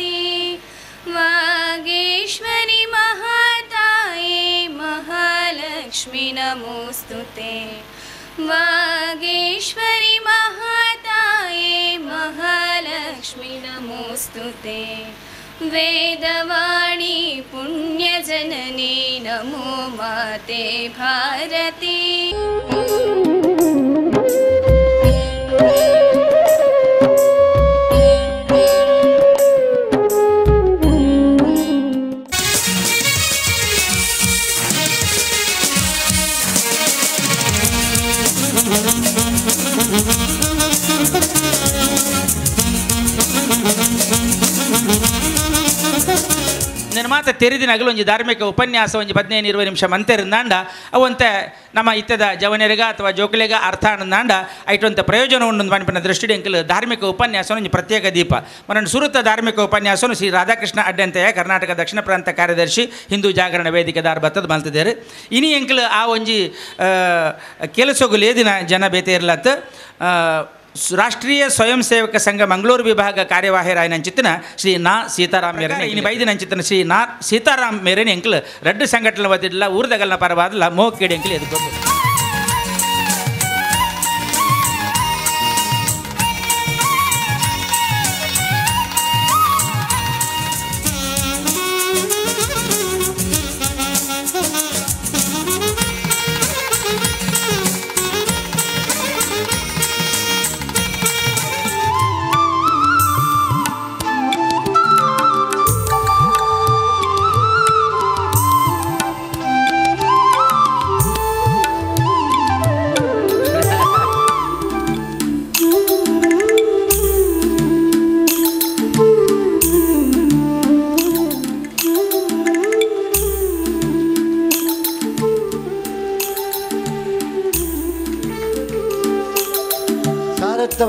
भारती वागीश्वरी महाताये महालक्ष्मी नमोस्तुते वागीश्वरी महाताये महालक्ष्मी नमोस्तुते वेदवाणी पुण्यजननी नमो माते भारती ನಿರ್ಮಾತ ತೆರೆದಿನಾಗಲೂ ಒಂದು ಧಾರ್ಮಿಕ ಉಪನ್ಯಾಸ ಒಂದು 15-20 ನಿಮಿಷ ಮಂತೆರಿಂದಾಂಡ ಅವಂತೆ ನಮ್ಮ ಇತ್ತದ ಜವನರಿಗ ಅಥವಾ ಜೋಕಲಿಗ ಅರ್ಥ ಅನ್ನಂದಾಂಡ ಐಟೊಂತ ಪ್ರಯೋಜನ ಉಂಡು ಪಂಪಿನ ದೃಷ್ಟಿ ಎಂಕಲು ಧಾರ್ಮಿಕ ಉಪನ್ಯಾಸ ಒಂದು ಪ್ರತ್ಯೇಕ ದೀಪ ಮನ ಸುರುತ ಧಾರ್ಮಿಕ ಉಪನ್ಯಾಸವನ್ನು ಶ್ರೀ ರಾಧಾಕೃಷ್ಣ ಅಡ್ಡಂತೆಯ ಕರ್ನಾಟಕ ದಕ್ಷಿಣ ಪ್ರಾಂತ ಕಾರ್ಯದರ್ಶಿ ಹಿಂದೂ ಜಾಗರಣ ವೇದಿಕೆ ದಾರ್ ಬತ್ತದ ಮಲ್ತಿದ್ದಾರೆ ಇನಿ ಎಂಕಲು ಆ ಒಂಜಿ ಕೆಲಸಗಳು ಏದಿನ ಜನ ಬೇತೆ ಇರ್ಲತ್ತ ರಾಷ್ಟ್ರೀಯ ಸ್ವಯಂ ಸೇವಕ ಸಂಘ ಮಂಗಳೂರು ವಿಭಾಗ ಕಾರ್ಯವಾಹಿ ರಾಯನಂಚಿತ್ತಿನ ಶ್ರೀ ನಾ ಸೀತಾರಾಮ್ ಮೇರನೆ ಇನ್ನು ಬೈದಿನಂಚಿತ್ತಿನ ಶ್ರೀ ನಾ ಸೀತಾರಾಮ್ ಮೇರನೆ ಎಂಕಲು ರಡ್ಡು ಸಂಘಟನೆ ವದಿಲ್ಲ ಊರ್ದಗಲ್ನ ಪರವಾದಲ್ಲ ಮೋಕೇಡಿ ಎಂಕಲು ಎದುಕೊಂಡು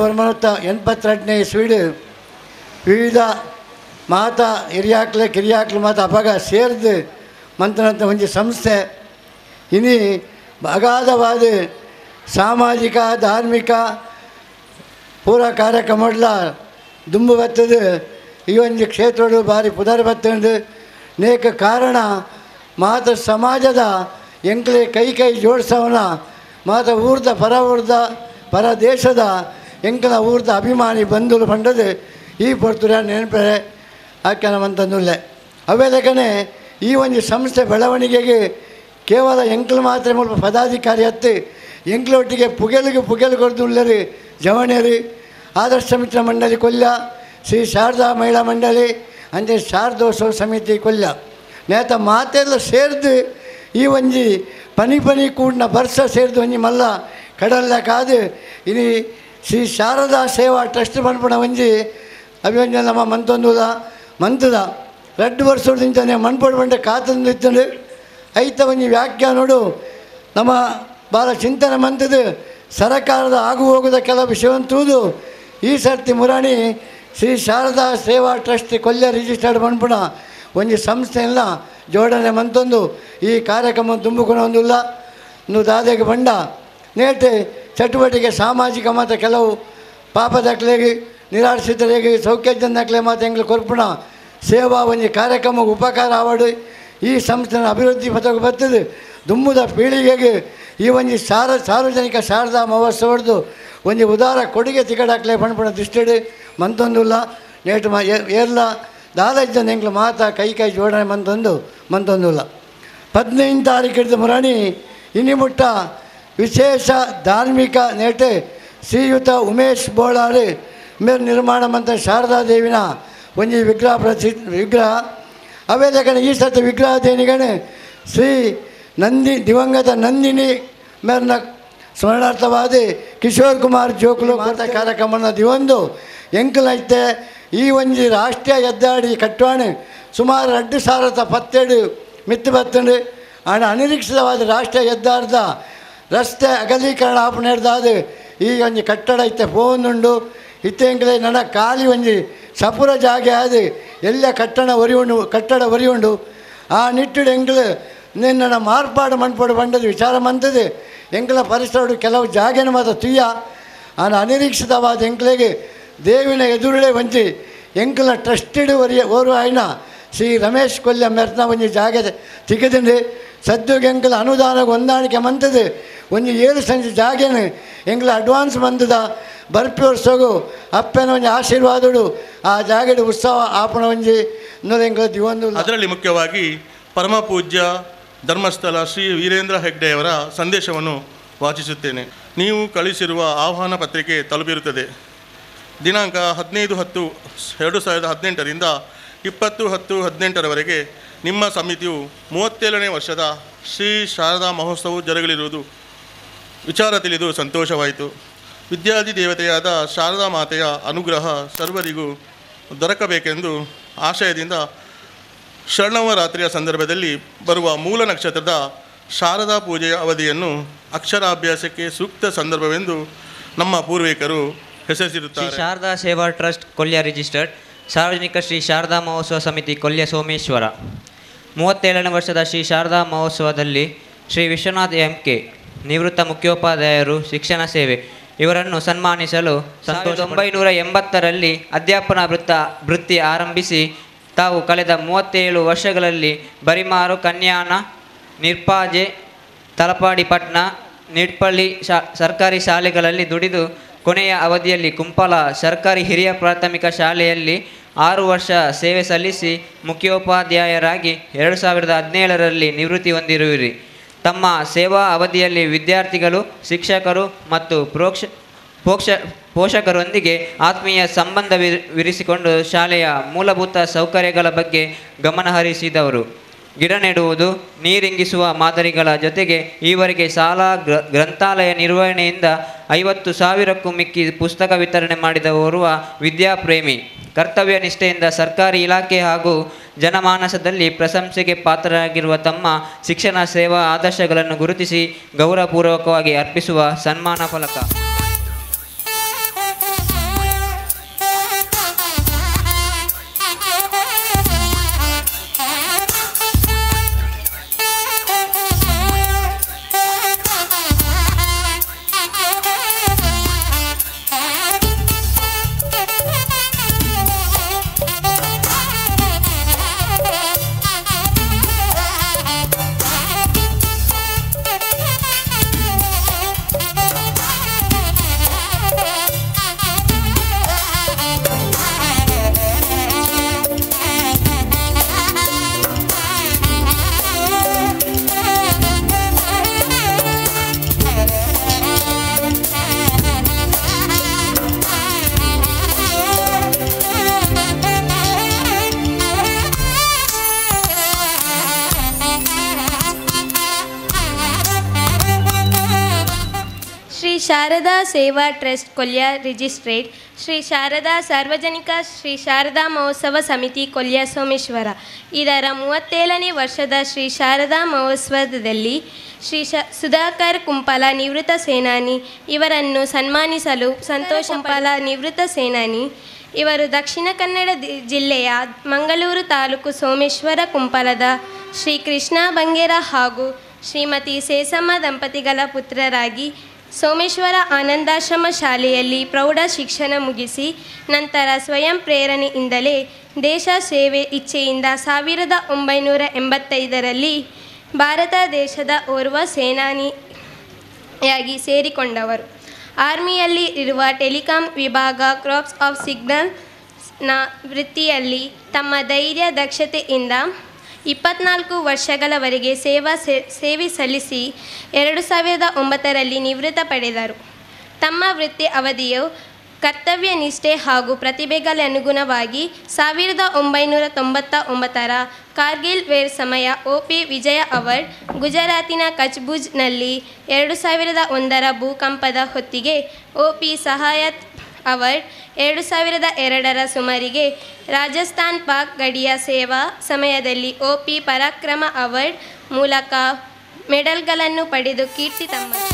ಬರ್ಮನತ್ತ 82ನೇ ಇಸ್ವಿಡು ವಿವಿಧ ಮಾತಾ ಹಿರಿಯಾಕ್ಲೆ ಕಿರಿಯಾಕ್ಲು ಮತ್ತು ಅಪಗ ಸೇರಿದು ಮಂತ್ರನಂತ ಒಂದು ಸಂಸ್ಥೆ ಇನಿ ಅಗಾಧವಾದ ಸಾಮಾಜಿಕ ಧಾರ್ಮಿಕ ಪೂರ ಕಾರ್ಯಕ್ರಮಗಳ ದುಂಬು ಬತ್ತದು ಈ ಒಂದು ಕ್ಷೇತ್ರಗಳು ಭಾರಿ ಪುದರ್ ಬತ್ತಂಡು ನೇಕ ಕಾರಣ ಮಾತ ಸಮಾಜದ ಎಂಕ್ಲೆ ಕೈ ಜೋಡಿಸವನ ಮಾತ ಊರ್ದ ಪರ ದೇಶದ ಎಂಕಲ ಊರ್ದ ಅಭಿಮಾನಿ ಬಂಧುಗಳು ಪಂಡದು ಈ ಪೊರ್ತುರ ನೆನಪರೆ ಹಾಕ್ಯನವಂತಂದುಲ್ಲೆ ಅವೇ ಲೆಕ್ಕನೆ ಈ ಒಂದು ಸಂಸ್ಥೆ ಬೆಳವಣಿಗೆಗೆ ಕೇವಲ ಎಂಕಲು ಮಾತ್ರ ಮುಲ್ಪ ಪದಾಧಿಕಾರಿ ಹತ್ತು ಎಂಕ್ಲೊಟ್ಟಿಗೆ ಪುಗೆಲು ಕೊಡ್ದುಳ್ಳರು ಜವಣಿಯರು ಆದರ್ಶ ಮಿತ್ರ ಮಂಡಳಿ ಕೊಲ್ಲ ಶ್ರೀ ಶಾರದಾ ಮಹಿಳಾ ಮಂಡಳಿ ಅಂಚೆ ಶಾರದೋತ್ಸವ ಸಮಿತಿ ಕೊಲ್ಲ ನೇತ ಮಾತೆಲ್ಲ ಸೇರಿದು ಈ ಒಂಜಿ ಪನಿ ಕೂಡಿನ ಬರ್ಸ ಸೇರಿದು ಒಂಜಿ ಮಲ್ಲ ಕಡಲ್ಲ ಕಾದು ಇನಿ ಶ್ರೀ ಶಾರದಾ ಸೇವಾ ಟ್ರಸ್ಟ್ ಪನ್ಪುಣ ಒಂಜಿ ಅಭಿವಂಜನ ನಮ್ಮ ಮಂತದ 2 ವರ್ಷದಿಂದನೇ ಮನ್ಪೊಡು ಬಂಡೆ ಕಾತಂದು ಇತ್ತಂಡು ಐತ ಒಂಜಿ ವ್ಯಾಖ್ಯಾನೋಡು ನಮ್ಮ ಭಾಳ ಚಿಂತನೆ ಮಂತದು ಸರಕಾರದ ಆಗು ಹೋಗುದ ಕೆಲವು ವಿಷಯವಂತೂದು ಈ ಸರ್ತಿ ಮುರಾಣಿ ಶ್ರೀ ಶಾರದಾ ಸೇವಾ ಟ್ರಸ್ಟ್ ಕೊಲ್ಲ ರಿಜಿಸ್ಟರ್ಡ್ ಪನ್ಪುಣ ಒಂಜಿ ಸಂಸ್ಥೆಯನ್ನ ಜೋಡಣೆ ಮಂತೊಂದು ಈ ಕಾರ್ಯಕ್ರಮ ತುಂಬಿಕೊಳೊಂದಿಲ್ಲ ನೀವು ದಾದೆಗೆ ಬಂಡ ನೇಟೆ ಚಟುವಟಿಕೆ ಸಾಮಾಜಿಕ ಮತ್ತು ಕೆಲವು ಪಾಪದಾಖಲೆಗೆ ನಿರಾಶ್ರಿತರಿಗೆ ಸೌಖ್ಯದಾಖಲೆ ಮತ್ತು ಎಂಗ್ಲು ಕೊರ್ಪುಣ ಸೇವಾ ಒಂಜಿ ಕಾರ್ಯಕ್ರಮ ಉಪಕಾರ ಆವಡು ಈ ಸಂಸ್ಥೆನ ಅಭಿವೃದ್ಧಿ ಪಥಕ್ಕೆ ಬರ್ತದೆ ದುಮ್ಮುದ ಪೀಳಿಗೆಗೆ ಈ ಒಂಜಿ ಸಾರ್ವಜನಿಕ ಶಾರದಾ ಮಹೋತ್ಸವದ್ದು ಒಂಜಿ ಉದಾರ ಕೊಡುಗೆ ತಿಗಡಾಕ್ಲೆ ಪಣ್ಪುಣ ದೃಷ್ಟಿಡು ಮಂತೊಂದುಲ್ಲ ನೇಟು ಏರ್ಲ ದಾಲಜ್ಜನ ಎಂಗ್ಲು ಮಾತ ಕೈ ಜೋಡಣೆ ಮಂತೊಂದುಲ್ಲ 15 ತಾರೀಕಿಡ್ದು ಮುರಾಣಿ ಇನ್ನಿಮುಟ್ಟ ವಿಶೇಷ ಧಾರ್ಮಿಕ ನೇಟೆ ಶ್ರೀಯುತ ಉಮೇಶ್ ಬೋಳಾರು ಮೇರೆ ನಿರ್ಮಾಣ ಮಂತ್ರ ಶಾರದಾ ದೇವಿನ ಒಂಜಿ ವಿಗ್ರಹ ಅವೇ ಲೆಕ್ಕನ ಈ ಸತಿ ವಿಗ್ರಹ ದೇನಿಗಣೆ ಶ್ರೀ ದಿವಂಗತ ನಂದಿನಿ ಮೇರ್ನ ಸ್ಮರಣಾರ್ಥವಾದ ಕಿಶೋರ್ ಕುಮಾರ್ ಜೋಕುಲು ಮಾತ ಕಾರ್ಯಕ್ರಮನ ದಿವಂದು ಎಂಕಲೈತೆ ಈ ಒಂಜಿ ರಾಷ್ಟ್ರೀಯ ಹೆದ್ದಾರಿ ಕಟ್ಟುವಾಣೆ ಸುಮಾರು 2017 ಮಿತ್ತು ಬತ್ತಂಡು ಆಣ ಅನಿರೀಕ್ಷಿತವಾದ ರಾಷ್ಟ್ರೀಯ ಹೆದ್ದಾರದ ರಸ್ತೆ ಅಗಲೀಕರಣ ಆಪಣೆಡ್ದಾದ ಈ ಒಂಜಿ ಕಟ್ಟಡ ಇತ್ತೆ ಪೋನುಂಡು ಇತ್ತೆಂಕಲೆ ನಡ ಖಾಲಿ ಒಂಜಿ ಸಪುರ ಜಾಗೆ ಆದು ಎಲ್ಲ ಕಟ್ಟಡ ಒರಿಯುಂಡು ಆ ನಿಟ್ಟುಡು ಎಂಕಲು ನಿನ್ನ ಮಾರ್ಪಾಡು ಮನ್ಪಡು ಬಂಡದು ವಿಚಾರ ಮಂತದು ಎಂಕಲ ಪರಿಸರ ಕೆಲವು ಜಾಗೆನ ಮಾತ್ರ ತುಯ್ಯ ಆನ ಅನಿರೀಕ್ಷಿತವಾದ ಎಂಕಲೆಗೆ ದೇವಿನ ಎದುರುಳೆ ಒಂಜಿ ಎಂಕಲ ಟ್ರಸ್ಟೆಡ್ ಓರು ಆಯ್ನ ಶ್ರೀ ರಮೇಶ್ ಕೊಲ್ಯ ಮೆರ್ನ ಒಂಜಿ ಜಾಗ ತಿಗದಿಂಡು ಸದ್ಯಗೆ ಎಂಕಲ ಅನುದಾನ ಹೊಂದಾಣಿಕೆ ಮಂತದ್ದು ಒಂಜಿ 7 ಸಂಜೆ ಜಾಗೇನು ಎಂಕಲ ಅಡ್ವಾನ್ಸ್ ಬಂದದ ಬರ್ಪಿ ವರ್ಷಗೂ ಅಪ್ಪನ ಒಂಜಿ ಆಶೀರ್ವಾದಡು ಆ ಜಾಗದ ಉತ್ಸವ ಆಪಣ ಒಂಜಿ ಇನ್ನೊಂದು ಎಂಕಲ ದಿವಂದು. ಅದರಲ್ಲಿ ಮುಖ್ಯವಾಗಿ ಪರಮ ಪೂಜ್ಯ ಧರ್ಮಸ್ಥಳ ಶ್ರೀ ವೀರೇಂದ್ರ ಹೆಗ್ಡೆಯವರ ಸಂದೇಶವನ್ನು ವಾಚಿಸುತ್ತೇನೆ. ನೀವು ಕಳಿಸಿರುವ ಆಹ್ವಾನ ಪತ್ರಿಕೆ ತಲುಪಿರುತ್ತದೆ. ದಿನಾಂಕ 15/10/2018ರಿಂದ 20/10/18ರವರೆಗೆ ನಿಮ್ಮ ಸಮಿತಿಯು 37ನೇ ವರ್ಷದ ಶ್ರೀ ಶಾರದಾ ಮಹೋತ್ಸವ ಜರುಗಲಿರುವುದು ವಿಚಾರ ತಿಳಿದು ಸಂತೋಷವಾಯಿತು. ವಿದ್ಯಾಧಿ ದೇವತೆಯಾದ ಶಾರದಾ ಮಾತೆಯ ಅನುಗ್ರಹ ಸರ್ವರಿಗೂ ದೊರಕಬೇಕೆಂದು ಆಶಯದಿಂದ ಶರಣವರಾತ್ರಿಯ ಸಂದರ್ಭದಲ್ಲಿ ಬರುವ ಮೂಲ ನಕ್ಷತ್ರದ ಶಾರದಾ ಪೂಜೆಯ ಅವಧಿಯನ್ನು ಅಕ್ಷರಾಭ್ಯಾಸಕ್ಕೆ ಸೂಕ್ತ ಸಂದರ್ಭವೆಂದು ನಮ್ಮ ಪೂರ್ವಿಕರು ಹೆಸರಿಸಿರುತ್ತಾರೆ. ಶಾರದಾ ಸೇವಾ ಟ್ರಸ್ಟ್ ಕೊಲ್ಯ ರಿಜಿಸ್ಟರ್ಡ್ ಸಾರ್ವಜನಿಕ ಶ್ರೀ ಶಾರದಾ ಮಹೋತ್ಸವ ಸಮಿತಿ ಕೊಲ್ಯ ಸೋಮೇಶ್ವರ 37ನೇ ವರ್ಷದ ಶ್ರೀ ಶಾರದಾ ಮಹೋತ್ಸವದಲ್ಲಿ ಶ್ರೀ ವಿಶ್ವನಾಥ್ MK ನಿವೃತ್ತ ಮುಖ್ಯೋಪಾಧ್ಯಾಯರು ಶಿಕ್ಷಣ ಸೇವೆ ಇವರನ್ನು ಸನ್ಮಾನಿಸಲು 1980ರಲ್ಲಿ ಅಧ್ಯಾಪನ ವೃತ್ತಿ ಆರಂಭಿಸಿ ತಾವು ಕಳೆದ 37 ವರ್ಷಗಳಲ್ಲಿ ಬರಿಮಾರು, ಕನ್ಯಾನ, ನಿರ್ಪಾಜೆ, ತಲಪಾಡಿ ಪಟ್ನ, ನಿಡ್ಪಳ್ಳಿ ಸರ್ಕಾರಿ ಶಾಲೆಗಳಲ್ಲಿ ದುಡಿದು ಕೊನೆಯ ಅವಧಿಯಲ್ಲಿ ಕುಂಪಲ ಸರ್ಕಾರಿ ಹಿರಿಯ ಪ್ರಾಥಮಿಕ ಶಾಲೆಯಲ್ಲಿ 6 ವರ್ಷ ಸೇವೆ ಸಲ್ಲಿಸಿ ಮುಖ್ಯೋಪಾಧ್ಯಾಯರಾಗಿ 2017ರಲ್ಲಿ ನಿವೃತ್ತಿ ಹೊಂದಿರುವಿರಿ. ತಮ್ಮ ಸೇವಾ ಅವಧಿಯಲ್ಲಿ ವಿದ್ಯಾರ್ಥಿಗಳು, ಶಿಕ್ಷಕರು ಮತ್ತು ಪೋಷಕರೊಂದಿಗೆ ಆತ್ಮೀಯ ಸಂಬಂಧ ವಿರಿಸಿಕೊಂಡು ಶಾಲೆಯ ಮೂಲಭೂತ ಸೌಕರ್ಯಗಳ ಬಗ್ಗೆ ಗಮನಹರಿಸಿದವರು. ಗಿಡ ನೆಡುವುದು, ನೀರಿಂಗಿಸುವ ಮಾದರಿಗಳ ಜೊತೆಗೆ ಈವರೆಗೆ ಶಾಲಾ ಗ್ರಂಥಾಲಯ ನಿರ್ವಹಣೆಯಿಂದ 50,000ಕ್ಕೂ ಮಿಕ್ಕಿ ಪುಸ್ತಕ ವಿತರಣೆ ಮಾಡಿದ ಓರ್ವ ವಿದ್ಯಾಪ್ರೇಮಿ. ಕರ್ತವ್ಯ ನಿಷ್ಠೆಯಿಂದ ಸರ್ಕಾರಿ ಇಲಾಖೆ ಹಾಗೂ ಜನಮಾನಸದಲ್ಲಿ ಪ್ರಶಂಸೆಗೆ ಪಾತ್ರರಾಗಿರುವ ತಮ್ಮ ಶಿಕ್ಷಣ ಸೇವಾ ಆದರ್ಶಗಳನ್ನು ಗುರುತಿಸಿ ಗೌರವಪೂರ್ವಕವಾಗಿ ಅರ್ಪಿಸುವ ಸನ್ಮಾನ ಫಲಕ. ಶಾರದಾ ಸೇವಾ ಟ್ರಸ್ಟ್ ಕೊಲ್ಯ ರಿಜಿಸ್ಟ್ರೇಡ್ ಶ್ರೀ ಶಾರದಾ ಸಾರ್ವಜನಿಕ ಶ್ರೀ ಶಾರದಾ ಮಹೋತ್ಸವ ಸಮಿತಿ ಕೊಲ್ಯ ಸೋಮೇಶ್ವರ ಇದರ 37ನೇ ವರ್ಷದ ಶ್ರೀ ಶಾರದಾ ಮಹೋತ್ಸವದಲ್ಲಿ ಶ್ರೀ ಸುಧಾಕರ್ ಕುಂಪಲ ನಿವೃತ್ತ ಸೇನಾನಿ ಇವರನ್ನು ಸನ್ಮಾನಿಸಲು ಸಂತೋಷ್ ಕುಂಪಲ ನಿವೃತ್ತ ಸೇನಾನಿ ಇವರು ದಕ್ಷಿಣ ಕನ್ನಡ ಜಿಲ್ಲೆಯ ಮಂಗಳೂರು ತಾಲೂಕು ಸೋಮೇಶ್ವರ ಕುಂಪಲದ ಶ್ರೀ ಕೃಷ್ಣ ಬಂಗೇರ ಹಾಗೂ ಶ್ರೀಮತಿ ಸೇಸಮ್ಮ ದಂಪತಿಗಳ ಪುತ್ರರಾಗಿ ಸೋಮೇಶ್ವರ ಆನಂದಾಶ್ರಮ ಶಾಲೆಯಲ್ಲಿ ಪ್ರೌಢ ಶಿಕ್ಷಣ ಮುಗಿಸಿ ನಂತರ ಸ್ವಯಂ ಪ್ರೇರಣೆಯಿಂದಲೇ ದೇಶ ಸೇವೆ ಇಚ್ಛೆಯಿಂದ 1985ರಲ್ಲಿ ಭಾರತ ದೇಶದ ಓರ್ವ ಸೇನಾನಿಯಾಗಿ ಸೇರಿಕೊಂಡವರು. ಆರ್ಮಿಯಲ್ಲಿ ಇರುವ ಟೆಲಿಕಾಂ ವಿಭಾಗ ಕ್ರಾಪ್ಸ್ ಆಫ್ ಸಿಗ್ನಲ್ನ ವೃತ್ತಿಯಲ್ಲಿ ತಮ್ಮ ಧೈರ್ಯ ದಕ್ಷತೆಯಿಂದ 24 ವರ್ಷಗಳವರೆಗೆ ಸೇವೆ ಸಲ್ಲಿಸಿ 2009ರಲ್ಲಿ ನಿವೃತ್ತ ಪಡೆದರು. ತಮ್ಮ ವೃತ್ತಿ ಅವಧಿಯು ಕರ್ತವ್ಯ ನಿಷ್ಠೆ ಹಾಗೂ ಪ್ರತಿಭೆಗನುಗುಣವಾಗಿ 1999ರ ಕಾರ್ಗಿಲ್ ವೇರ್ ಸಮಯ OP ವಿಜಯ ಅವಾರ್ಡ್, ಗುಜರಾತಿನ ಕಚ್ ಭುಜ್ನಲ್ಲಿ 2001ರ ಭೂಕಂಪದ ಹೊತ್ತಿಗೆ OP ಸಹಾಯತ್ ಅವಾರ್ಡ್, 2002ರ ಸುಮಾರಿಗೆ ರಾಜಸ್ಥಾನ್ ಪಾಕ್ ಗಡಿಯ ಸೇವಾ ಸಮಯದಲ್ಲಿ OP ಪರಾಕ್ರಮ ಅವಾರ್ಡ್ ಮೂಲಕ ಮೆಡಲ್ಗಳನ್ನು ಪಡೆದು ಕೀರ್ತಿ ತಮ್ಮರು.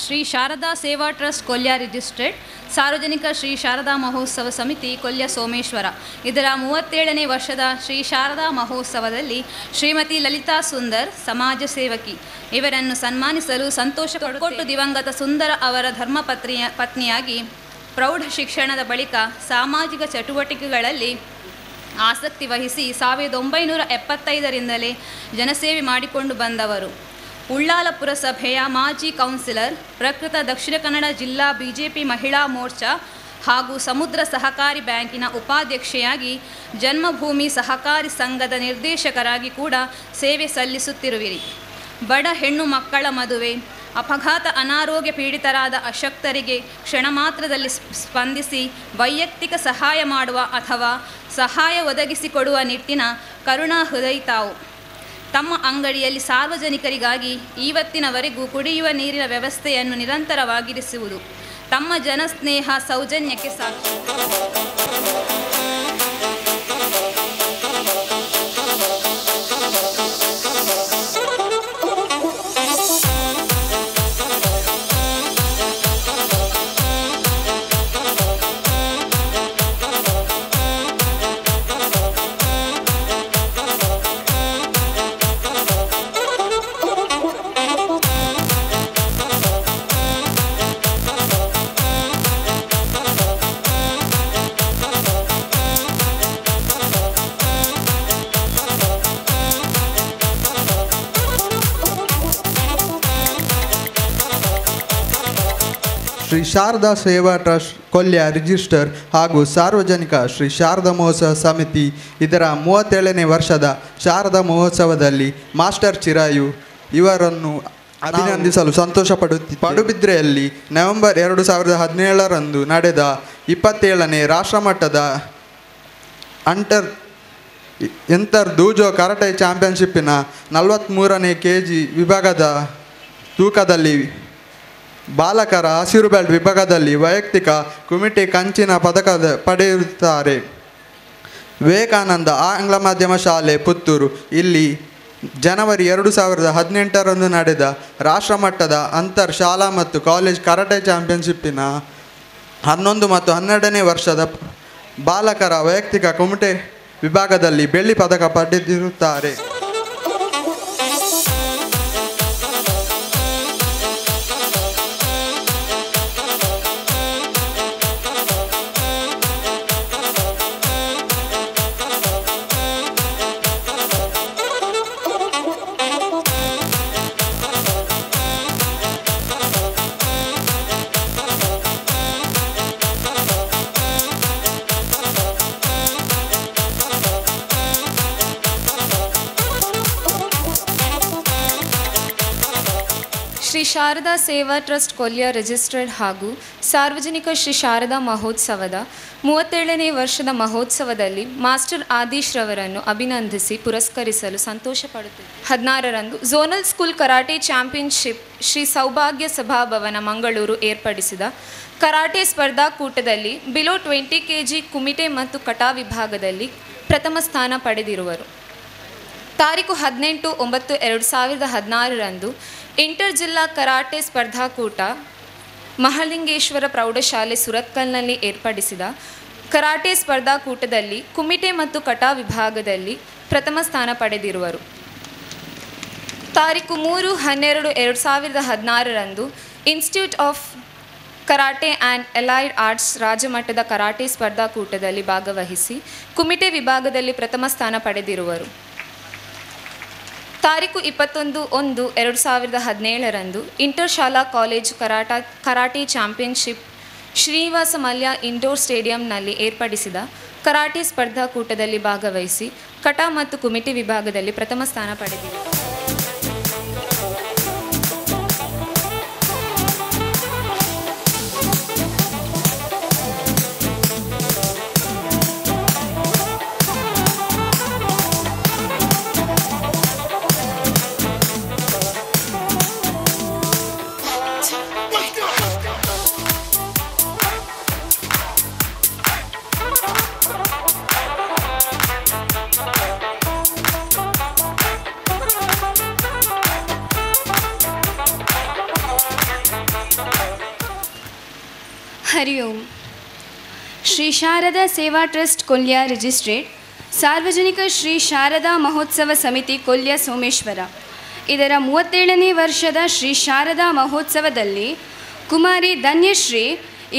ಶ್ರೀ ಶಾರದಾ ಸೇವಾ ಟ್ರಸ್ಟ್ ಕೊಲ್ಯ ರಿಜಿಸ್ಟ್ರೇಡ್ ಸಾರ್ವಜನಿಕ ಶ್ರೀ ಶಾರದಾ ಮಹೋತ್ಸವ ಸಮಿತಿ ಕೊಲ್ಯ ಸೋಮೇಶ್ವರ ಇದರ 37ನೇ ವರ್ಷದ ಶ್ರೀ ಶಾರದಾ ಮಹೋತ್ಸವದಲ್ಲಿ ಶ್ರೀಮತಿ ಲಲಿತಾ ಸುಂದರ್ ಸಮಾಜ ಸೇವಕಿ ಇವರನ್ನು ಸನ್ಮಾನಿಸಲು ಸಂತೋಷ ಕೊಟ್ಟು ದಿವಂಗತ ಸುಂದರ ಅವರ ಪತ್ನಿಯಾಗಿ ಪ್ರೌಢ ಶಿಕ್ಷಣದ ಬಳಿಕ ಸಾಮಾಜಿಕ ಚಟುವಟಿಕೆಗಳಲ್ಲಿ ಆಸಕ್ತಿ ವಹಿಸಿ 1975ರಿಂದಲೇ ಜನಸೇವೆ ಮಾಡಿಕೊಂಡು ಬಂದವರು. ಉಳ್ಳಾಲ ಪುರಸಭೆಯ ಮಾಜಿ ಕೌನ್ಸಿಲರ್, ಪ್ರಕೃತ ದಕ್ಷಿಣ ಕನ್ನಡ ಜಿಲ್ಲಾ ಬಿಜೆಪಿ ಮಹಿಳಾ ಮೋರ್ಚಾ ಹಾಗೂ ಸಮುದ್ರ ಸಹಕಾರಿ ಬ್ಯಾಂಕಿನ ಉಪಾಧ್ಯಕ್ಷೆಯಾಗಿ ಜನ್ಮಭೂಮಿ ಸಹಕಾರಿ ಸಂಘದ ನಿರ್ದೇಶಕರಾಗಿ ಕೂಡ ಸೇವೆ ಸಲ್ಲಿಸುತ್ತಿರುವಿರಿ. ಬಡ ಹೆಣ್ಣು ಮಕ್ಕಳ ಮದುವೆ, ಅಪಘಾತ, ಅನಾರೋಗ್ಯ ಪೀಡಿತರಾದ ಅಶಕ್ತರಿಗೆ ಕ್ಷಣ ಮಾತ್ರದಲ್ಲಿ ಸ್ಪಂದಿಸಿ ವೈಯಕ್ತಿಕ ಸಹಾಯ ಮಾಡುವ ಅಥವಾ ಸಹಾಯ ಒದಗಿಸಿಕೊಡುವ ನಿಟ್ಟಿನ ಕರುಣಾ ಹೃದಯ ತಾವು. ತಮ್ಮ ಅಂಗಡಿಯಲ್ಲಿ ಸಾರ್ವಜನಿಕರಿಗಾಗಿ ಇವತ್ತಿನವರೆಗೂ ಕುಡಿಯುವ ನೀರಿನ ವ್ಯವಸ್ಥೆಯನ್ನು ನಿರಂತರವಾಗಿರಿಸುವುದು ತಮ್ಮ ಜನಸ್ನೇಹ ಸೌಜನ್ಯಕ್ಕೆ ಸಾಕ್ಷಿ. ಶ್ರೀ ಶಾರದಾ ಸೇವಾ ಟ್ರಸ್ಟ್ ಕೊಲ್ಯ ರಿಜಿಸ್ಟರ್ ಹಾಗೂ ಸಾರ್ವಜನಿಕ ಶ್ರೀ ಶಾರದಾ ಮಹೋತ್ಸವ ಸಮಿತಿ ಇದರ 37ನೇ ವರ್ಷದ ಶಾರದಾ ಮಹೋತ್ಸವದಲ್ಲಿ ಮಾಸ್ಟರ್ ಚಿರಾಯು ಇವರನ್ನು ಅಭಿನಂದಿಸಲು ಸಂತೋಷ ಪಡುಬಿದ್ರೆಯಲ್ಲಿ ನವೆಂಬರ್ 2017ರಂದು ನಡೆದ 27ನೇ ರಾಷ್ಟ್ರಮಟ್ಟದ ಎಂಟರ್ ದೂಜೋ ಕರಾಟೆ ಚಾಂಪಿಯನ್ಶಿಪ್ಪಿನ 43ನೇ kg ವಿಭಾಗದ ತೂಕದಲ್ಲಿ ಬಾಲಕರ ಹಸಿರು ಬೆಲ್ಟ್ ವಿಭಾಗದಲ್ಲಿ ವೈಯಕ್ತಿಕ ಕುಮಿಟಿ ಕಂಚಿನ ಪದಕ ಪಡೆಯುತ್ತಾರೆ. ವಿವೇಕಾನಂದ ಆಂಗ್ಲ ಮಾಧ್ಯಮ ಶಾಲೆ ಪುತ್ತೂರು ಇಲ್ಲಿ ಜನವರಿ 2018ರಂದು ನಡೆದ ರಾಷ್ಟ್ರಮಟ್ಟದ ಅಂತರ್ ಶಾಲಾ ಮತ್ತು ಕಾಲೇಜ್ ಕರಾಟೆ ಚಾಂಪಿಯನ್ಶಿಪ್ಪಿನ 11 ಮತ್ತು 12ನೇ ವರ್ಷದ ಬಾಲಕರ ವೈಯಕ್ತಿಕ ಕುಮಿಟಿ ವಿಭಾಗದಲ್ಲಿ ಬೆಳ್ಳಿ ಪದಕ ಪಡೆದಿರುತ್ತಾರೆ. ಶ್ರೀ ಶಾರದಾ ಸೇವಾ ಟ್ರಸ್ಟ್ ಕೊಲ್ಯ ರಿಜಿಸ್ಟರ್ಡ್ ಹಾಗೂ ಸಾರ್ವಜನಿಕ ಶ್ರೀ ಶಾರದಾ ಮಹೋತ್ಸವದ 37ನೇ ವರ್ಷದ ಮಹೋತ್ಸವದಲ್ಲಿ ಮಾಸ್ಟರ್ ಆದೀಶ್ ರವರನ್ನು ಅಭಿನಂದಿಸಿ ಪುರಸ್ಕರಿಸಲು ಸಂತೋಷಪಡುತ್ತಿದೆ. 16ರಂದು zonal school karate championship Shri Saubhagya ಸಭಾಭವನ ಮಂಗಳೂರು ಏರ್ಪಡಿಸಿದ ಕರಾಟೆ ಸ್ಪರ್ಧಾಕೂಟದಲ್ಲಿ ಬಿಲೋ 20 kg ಕುಮಿಟೆ ಮತ್ತು ಕಟಾ ವಿಭಾಗದಲ್ಲಿ ಪ್ರಥಮ ಸ್ಥಾನ ಪಡೆದಿರುವರು. ತಾರೀಕು 18/9/2016ರಂದು ಇಂಟರ್ ಜಿಲ್ಲಾ ಕರಾಟೆ ಸ್ಪರ್ಧಾಕೂಟ ಮಹಾಲಿಂಗೇಶ್ವರ ಪ್ರೌಢಶಾಲೆ ಸುರತ್ಕಲ್ನಲ್ಲಿ ಏರ್ಪಡಿಸಿದ ಕರಾಟೆ ಸ್ಪರ್ಧಾಕೂಟದಲ್ಲಿ ಕುಮಿಟೆ ಮತ್ತು ಕಟಾ ವಿಭಾಗದಲ್ಲಿ ಪ್ರಥಮ ಸ್ಥಾನ ಪಡೆದಿರುವರು. ತಾರೀಕು 3/12/2016ರಂದು institute of karate and allied arts ರಾಜ್ಯಮಟ್ಟದ ಕರಾಟೆ ಸ್ಪರ್ಧಾಕೂಟದಲ್ಲಿ ಭಾಗವಹಿಸಿ ಕುಮಿಟೆ ವಿಭಾಗದಲ್ಲಿ ಪ್ರಥಮ ಸ್ಥಾನ ಪಡೆದಿರುವರು. ತಾರೀಕು 21/1/2017ರಂದು ಇಂಟರ್ ಶಾಲಾ college karate championship Srinivasa Mallya indoor ಸ್ಟೇಡಿಯಂನಲ್ಲಿ ಏರ್ಪಡಿಸಿದ ಕರಾಟೆ ಸ್ಪರ್ಧಾಕೂಟದಲ್ಲಿ ಭಾಗವಹಿಸಿ ಕಟಾ ಮತ್ತು ಕುಮಿಟೆ ವಿಭಾಗದಲ್ಲಿ ಪ್ರಥಮ ಸ್ಥಾನ ಪಡೆದಿದೆ. ಹರಿ ಓಂ. ಶ್ರೀ ಶಾರದಾ ಸೇವಾ ಟ್ರಸ್ಟ್ ಕೊಲ್ಯ ರಿಜಿಸ್ಟ್ರೇಡ್ ಸಾರ್ವಜನಿಕ ಶ್ರೀ ಶಾರದಾ ಮಹೋತ್ಸವ ಸಮಿತಿ ಕೊಲ್ಯ ಸೋಮೇಶ್ವರ ಇದರ 37ನೇ ವರ್ಷದ ಶ್ರೀ ಶಾರದಾ ಮಹೋತ್ಸವದಲ್ಲಿ ಕುಮಾರಿ ಧನ್ಯಶ್ರೀ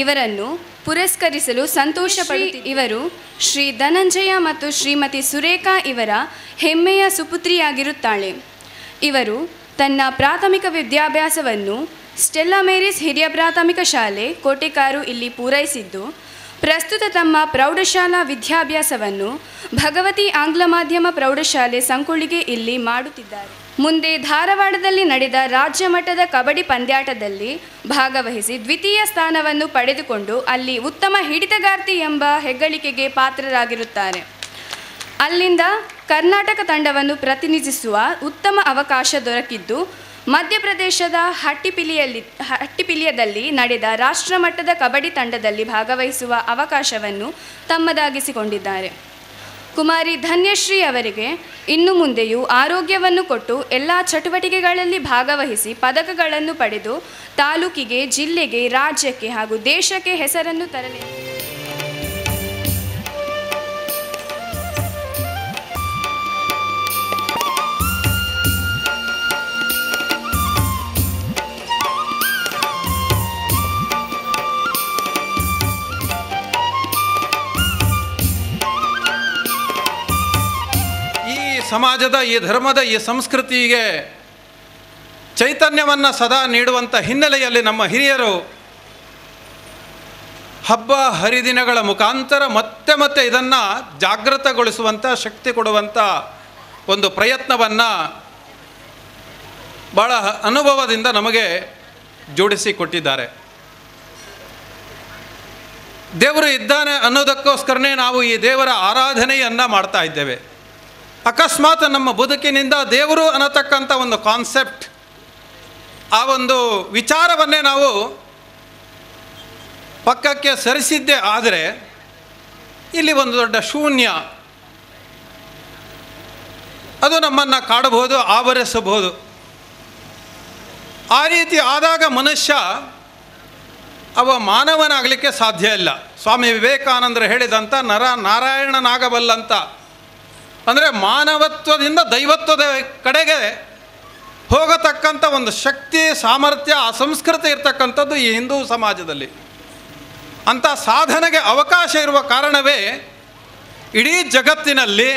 ಇವರನ್ನು ಪುರಸ್ಕರಿಸಲು ಸಂತೋಷಪಡುತ್ತಿದ್ದಾರೆ. ಇವರು ಶ್ರೀ ಧನಂಜಯ ಮತ್ತು ಶ್ರೀಮತಿ ಸುರೇಖಾ ಇವರ ಹೆಮ್ಮೆಯ ಸುಪುತ್ರಿಯಾಗಿರುತ್ತಾಳೆ. ಇವರು ತನ್ನ ಪ್ರಾಥಮಿಕ ವಿದ್ಯಾಭ್ಯಾಸವನ್ನು ಸ್ಟೆಲ್ಲಾ ಮೇರಿಸ್ ಹಿರಿಯ ಪ್ರಾಥಮಿಕ ಶಾಲೆ ಕೋಟೆಕಾರು ಇಲ್ಲಿ ಪೂರೈಸಿದ್ದು, ಪ್ರಸ್ತುತ ತಮ್ಮ ಪ್ರೌಢಶಾಲಾ ವಿದ್ಯಾಭ್ಯಾಸವನ್ನು ಭಗವತಿ ಆಂಗ್ಲ ಮಾಧ್ಯಮ ಪ್ರೌಢಶಾಲೆ ಸಂಕೊಳ್ಳಿಗೆ ಇಲ್ಲಿ ಮಾಡುತ್ತಿದ್ದಾರೆ. ಮುಂದೆ ಧಾರವಾಡದಲ್ಲಿ ನಡೆದ ರಾಜ್ಯ ಮಟ್ಟದ ಕಬಡ್ಡಿ ಪಂದ್ಯಾಟದಲ್ಲಿ ಭಾಗವಹಿಸಿ ದ್ವಿತೀಯ ಸ್ಥಾನವನ್ನು ಪಡೆದುಕೊಂಡು ಅಲ್ಲಿ ಉತ್ತಮ ಹಿಡಿತಗಾರ್ತಿ ಎಂಬ ಹೆಗ್ಗಳಿಕೆಗೆ ಪಾತ್ರರಾಗಿರುತ್ತಾರೆ. ಅಲ್ಲಿಂದ ಕರ್ನಾಟಕ ತಂಡವನ್ನು ಪ್ರತಿನಿಧಿಸುವ ಉತ್ತಮ ಅವಕಾಶ ದೊರಕಿದ್ದು, ಮಧ್ಯಪ್ರದೇಶದ ಹಟ್ಟಿಪಿಲಿಯದಲ್ಲಿ ನಡೆದ ರಾಷ್ಟ್ರಮಟ್ಟದ ಕಬಡ್ಡಿ ತಂಡದಲ್ಲಿ ಭಾಗವಹಿಸುವ ಅವಕಾಶವನ್ನು ತಮ್ಮದಾಗಿಸಿಕೊಂಡಿದ್ದಾರೆ. ಕುಮಾರಿ ಧನ್ಯಶ್ರೀ ಅವರಿಗೆ ಇನ್ನು ಮುಂದೆಯೂ ಆರೋಗ್ಯವನ್ನು ಕೊಟ್ಟು ಎಲ್ಲ ಚಟುವಟಿಕೆಗಳಲ್ಲಿ ಭಾಗವಹಿಸಿ ಪದಕಗಳನ್ನು ಪಡೆದು ತಾಲೂಕಿಗೆ, ಜಿಲ್ಲೆಗೆ, ರಾಜ್ಯಕ್ಕೆ ಹಾಗೂ ದೇಶಕ್ಕೆ ಹೆಸರನ್ನು ತರಲಿ. ಸಮಾಜದ, ಈ ಧರ್ಮದ, ಈ ಸಂಸ್ಕೃತಿಗೆ ಚೈತನ್ಯವನ್ನು ಸದಾ ನೀಡುವಂಥ ಹಿನ್ನೆಲೆಯಲ್ಲಿ ನಮ್ಮ ಹಿರಿಯರು ಹಬ್ಬ ಹರಿದಿನಗಳ ಮುಖಾಂತರ ಮತ್ತೆ ಮತ್ತೆ ಇದನ್ನು ಜಾಗೃತಗೊಳಿಸುವಂಥ, ಶಕ್ತಿ ಕೊಡುವಂಥ ಒಂದು ಪ್ರಯತ್ನವನ್ನು ಭಾಳ ಅನುಭವದಿಂದ ನಮಗೆ ಜೋಡಿಸಿಕೊಟ್ಟಿದ್ದಾರೆ. ದೇವರು ಇದ್ದಾನೆ ಅನ್ನೋದಕ್ಕೋಸ್ಕರನೇ ನಾವು ಈ ದೇವರ ಆರಾಧನೆಯನ್ನು ಮಾಡ್ತಾ ಇದ್ದೇವೆ. ಅಕಸ್ಮಾತ್ ನಮ್ಮ ಬದುಕಿನಿಂದ ದೇವರು ಅನ್ನತಕ್ಕಂಥ ಒಂದು ಕಾನ್ಸೆಪ್ಟ್, ಆ ಒಂದು ವಿಚಾರವನ್ನೇ ನಾವು ಪಕ್ಕಕ್ಕೆ ಸರಿಸಿದ್ದೇ ಆದರೆ ಇಲ್ಲಿ ಒಂದು ದೊಡ್ಡ ಶೂನ್ಯ ಅದು ನಮ್ಮನ್ನು ಕಾಡಬಹುದು, ಆವರಿಸಬಹುದು. ಆ ರೀತಿ ಆದಾಗ ಮನುಷ್ಯ ಮಾನವನಾಗಲಿಕ್ಕೆ ಸಾಧ್ಯ ಇಲ್ಲ. ಸ್ವಾಮಿ ವಿವೇಕಾನಂದರು ಹೇಳಿದಂಥ ನರ ನಾರಾಯಣನಾಗಬಲ್ಲಂತ, ಅಂದರೆ ಮಾನವತ್ವದಿಂದ ದೈವತ್ವದ ಕಡೆಗೆ ಹೋಗತಕ್ಕಂಥ ಒಂದು ಶಕ್ತಿ, ಸಾಮರ್ಥ್ಯ, ಆ ಸಂಸ್ಕೃತಿ ಇರ್ತಕ್ಕಂಥದ್ದು ಈ ಹಿಂದೂ ಸಮಾಜದಲ್ಲಿ. ಅಂಥ ಸಾಧನೆಗೆ ಅವಕಾಶ ಇರುವ ಕಾರಣವೇ ಇಡೀ ಜಗತ್ತಿನಲ್ಲಿ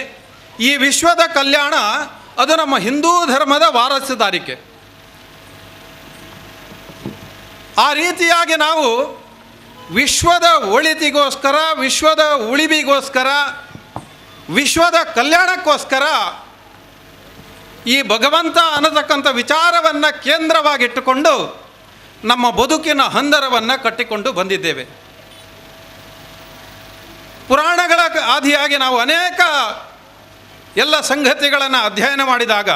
ಈ ವಿಶ್ವದ ಕಲ್ಯಾಣ ಅದು ನಮ್ಮ ಹಿಂದೂ ಧರ್ಮದ ವಾರಸುದಾರಿಕೆ. ಆ ರೀತಿಯಾಗಿ ನಾವು ವಿಶ್ವದ ಒಳಿತಿಗೋಸ್ಕರ, ವಿಶ್ವದ ಉಳಿವಿಗೋಸ್ಕರ, ವಿಶ್ವದ ಕಲ್ಯಾಣಕ್ಕೋಸ್ಕರ ಈ ಭಗವಂತ ಅನ್ನತಕ್ಕಂಥ ವಿಚಾರವನ್ನು ಕೇಂದ್ರವಾಗಿಟ್ಟುಕೊಂಡು ನಮ್ಮ ಬದುಕಿನ ಹಂದರವನ್ನು ಕಟ್ಟಿಕೊಂಡು ಬಂದಿದ್ದೇವೆ. ಪುರಾಣಗಳ ಆದಿಯಾಗಿ ನಾವು ಅನೇಕ ಎಲ್ಲ ಸಂಗತಿಗಳನ್ನು ಅಧ್ಯಯನ ಮಾಡಿದಾಗ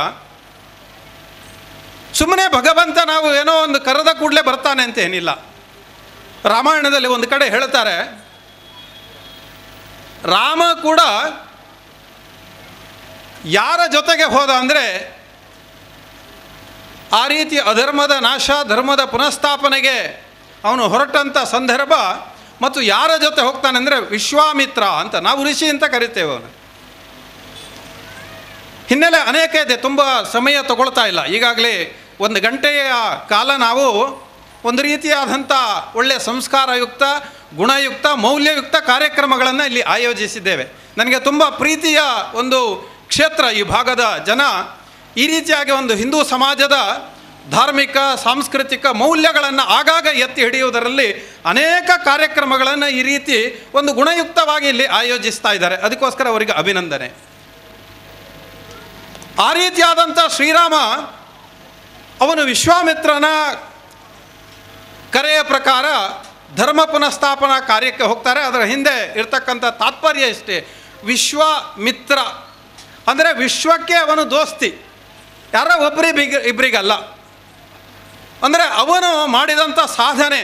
ಸುಮ್ಮನೆ ಭಗವಂತ ನಾವು ಏನೋ ಒಂದು ಕರೆದ ಕೂಡಲೇ ಬರ್ತಾನೆ ಅಂತ ಏನಿಲ್ಲ. ರಾಮಾಯಣದಲ್ಲಿ ಒಂದು ಕಡೆ ಹೇಳ್ತಾರೆ, ರಾಮ ಕೂಡ ಯಾರ ಜೊತೆಗೆ ಹೋದ ಅಂದರೆ ಆ ರೀತಿ ಅಧರ್ಮದ ನಾಶ, ಧರ್ಮದ ಪುನಃಸ್ಥಾಪನೆಗೆ ಅವನು ಹೊರಟಂಥ ಸಂದರ್ಭ. ಮತ್ತು ಯಾರ ಜೊತೆ ಹೋಗ್ತಾನೆ ಅಂದರೆ ವಿಶ್ವಾಮಿತ್ರ ಅಂತ, ನಾವು ಋಷಿ ಅಂತ ಕರಿತೇವೆ ಅವನು. ಹಿನ್ನೆಲೆ ಅನೇಕ ಇದೆ, ತುಂಬ ಸಮಯ ತಗೊಳ್ತಾ ಇಲ್ಲ. ಈಗಾಗಲೇ 1 ಗಂಟೆಯ ಕಾಲ ನಾವು ಒಂದು ರೀತಿಯಾದಂಥ ಒಳ್ಳೆಯ ಸಂಸ್ಕಾರಯುಕ್ತ, ಗುಣಯುಕ್ತ, ಮೌಲ್ಯಯುಕ್ತ ಕಾರ್ಯಕ್ರಮಗಳನ್ನು ಇಲ್ಲಿ ಆಯೋಜಿಸಿದ್ದೇವೆ. ನನಗೆ ತುಂಬ ಪ್ರೀತಿಯ ಒಂದು ಕ್ಷೇತ್ರ ಈ ಭಾಗದ ಜನ. ಈ ರೀತಿಯಾಗಿ ಒಂದು ಹಿಂದೂ ಸಮಾಜದ ಧಾರ್ಮಿಕ, ಸಾಂಸ್ಕೃತಿಕ ಮೌಲ್ಯಗಳನ್ನು ಆಗಾಗ ಎತ್ತಿ ಹಿಡಿಯುವುದರಲ್ಲಿ ಅನೇಕ ಕಾರ್ಯಕ್ರಮಗಳನ್ನು ಈ ರೀತಿ ಒಂದು ಗುಣಯುಕ್ತವಾಗಿ ಇಲ್ಲಿ ಆಯೋಜಿಸ್ತಾ ಇದ್ದಾರೆ. ಅದಕ್ಕೋಸ್ಕರ ಅವರಿಗೆ ಅಭಿನಂದನೆ. ಆ ರೀತಿಯಾದಂಥ ಶ್ರೀರಾಮ ಅವನು ವಿಶ್ವಾಮಿತ್ರನ ಕರೆಯ ಪ್ರಕಾರ ಧರ್ಮ ಪುನಃಸ್ಥಾಪನಾ ಕಾರ್ಯಕ್ಕೆ ಹೋಗ್ತಾರೆ. ಅದರ ಹಿಂದೆ ಇರ್ತಕ್ಕಂಥ ತಾತ್ಪರ್ಯ ಇಷ್ಟೇ, ವಿಶ್ವಾಮಿತ್ರ ಅಂದರೆ ವಿಶ್ವಕ್ಕೆ ಅವನು ದೋಸ್ತಿ, ಯಾರ ಇಬ್ಬರಿಗಲ್ಲ. ಅಂದರೆ ಅವನು ಮಾಡಿದಂಥ ಸಾಧನೆ,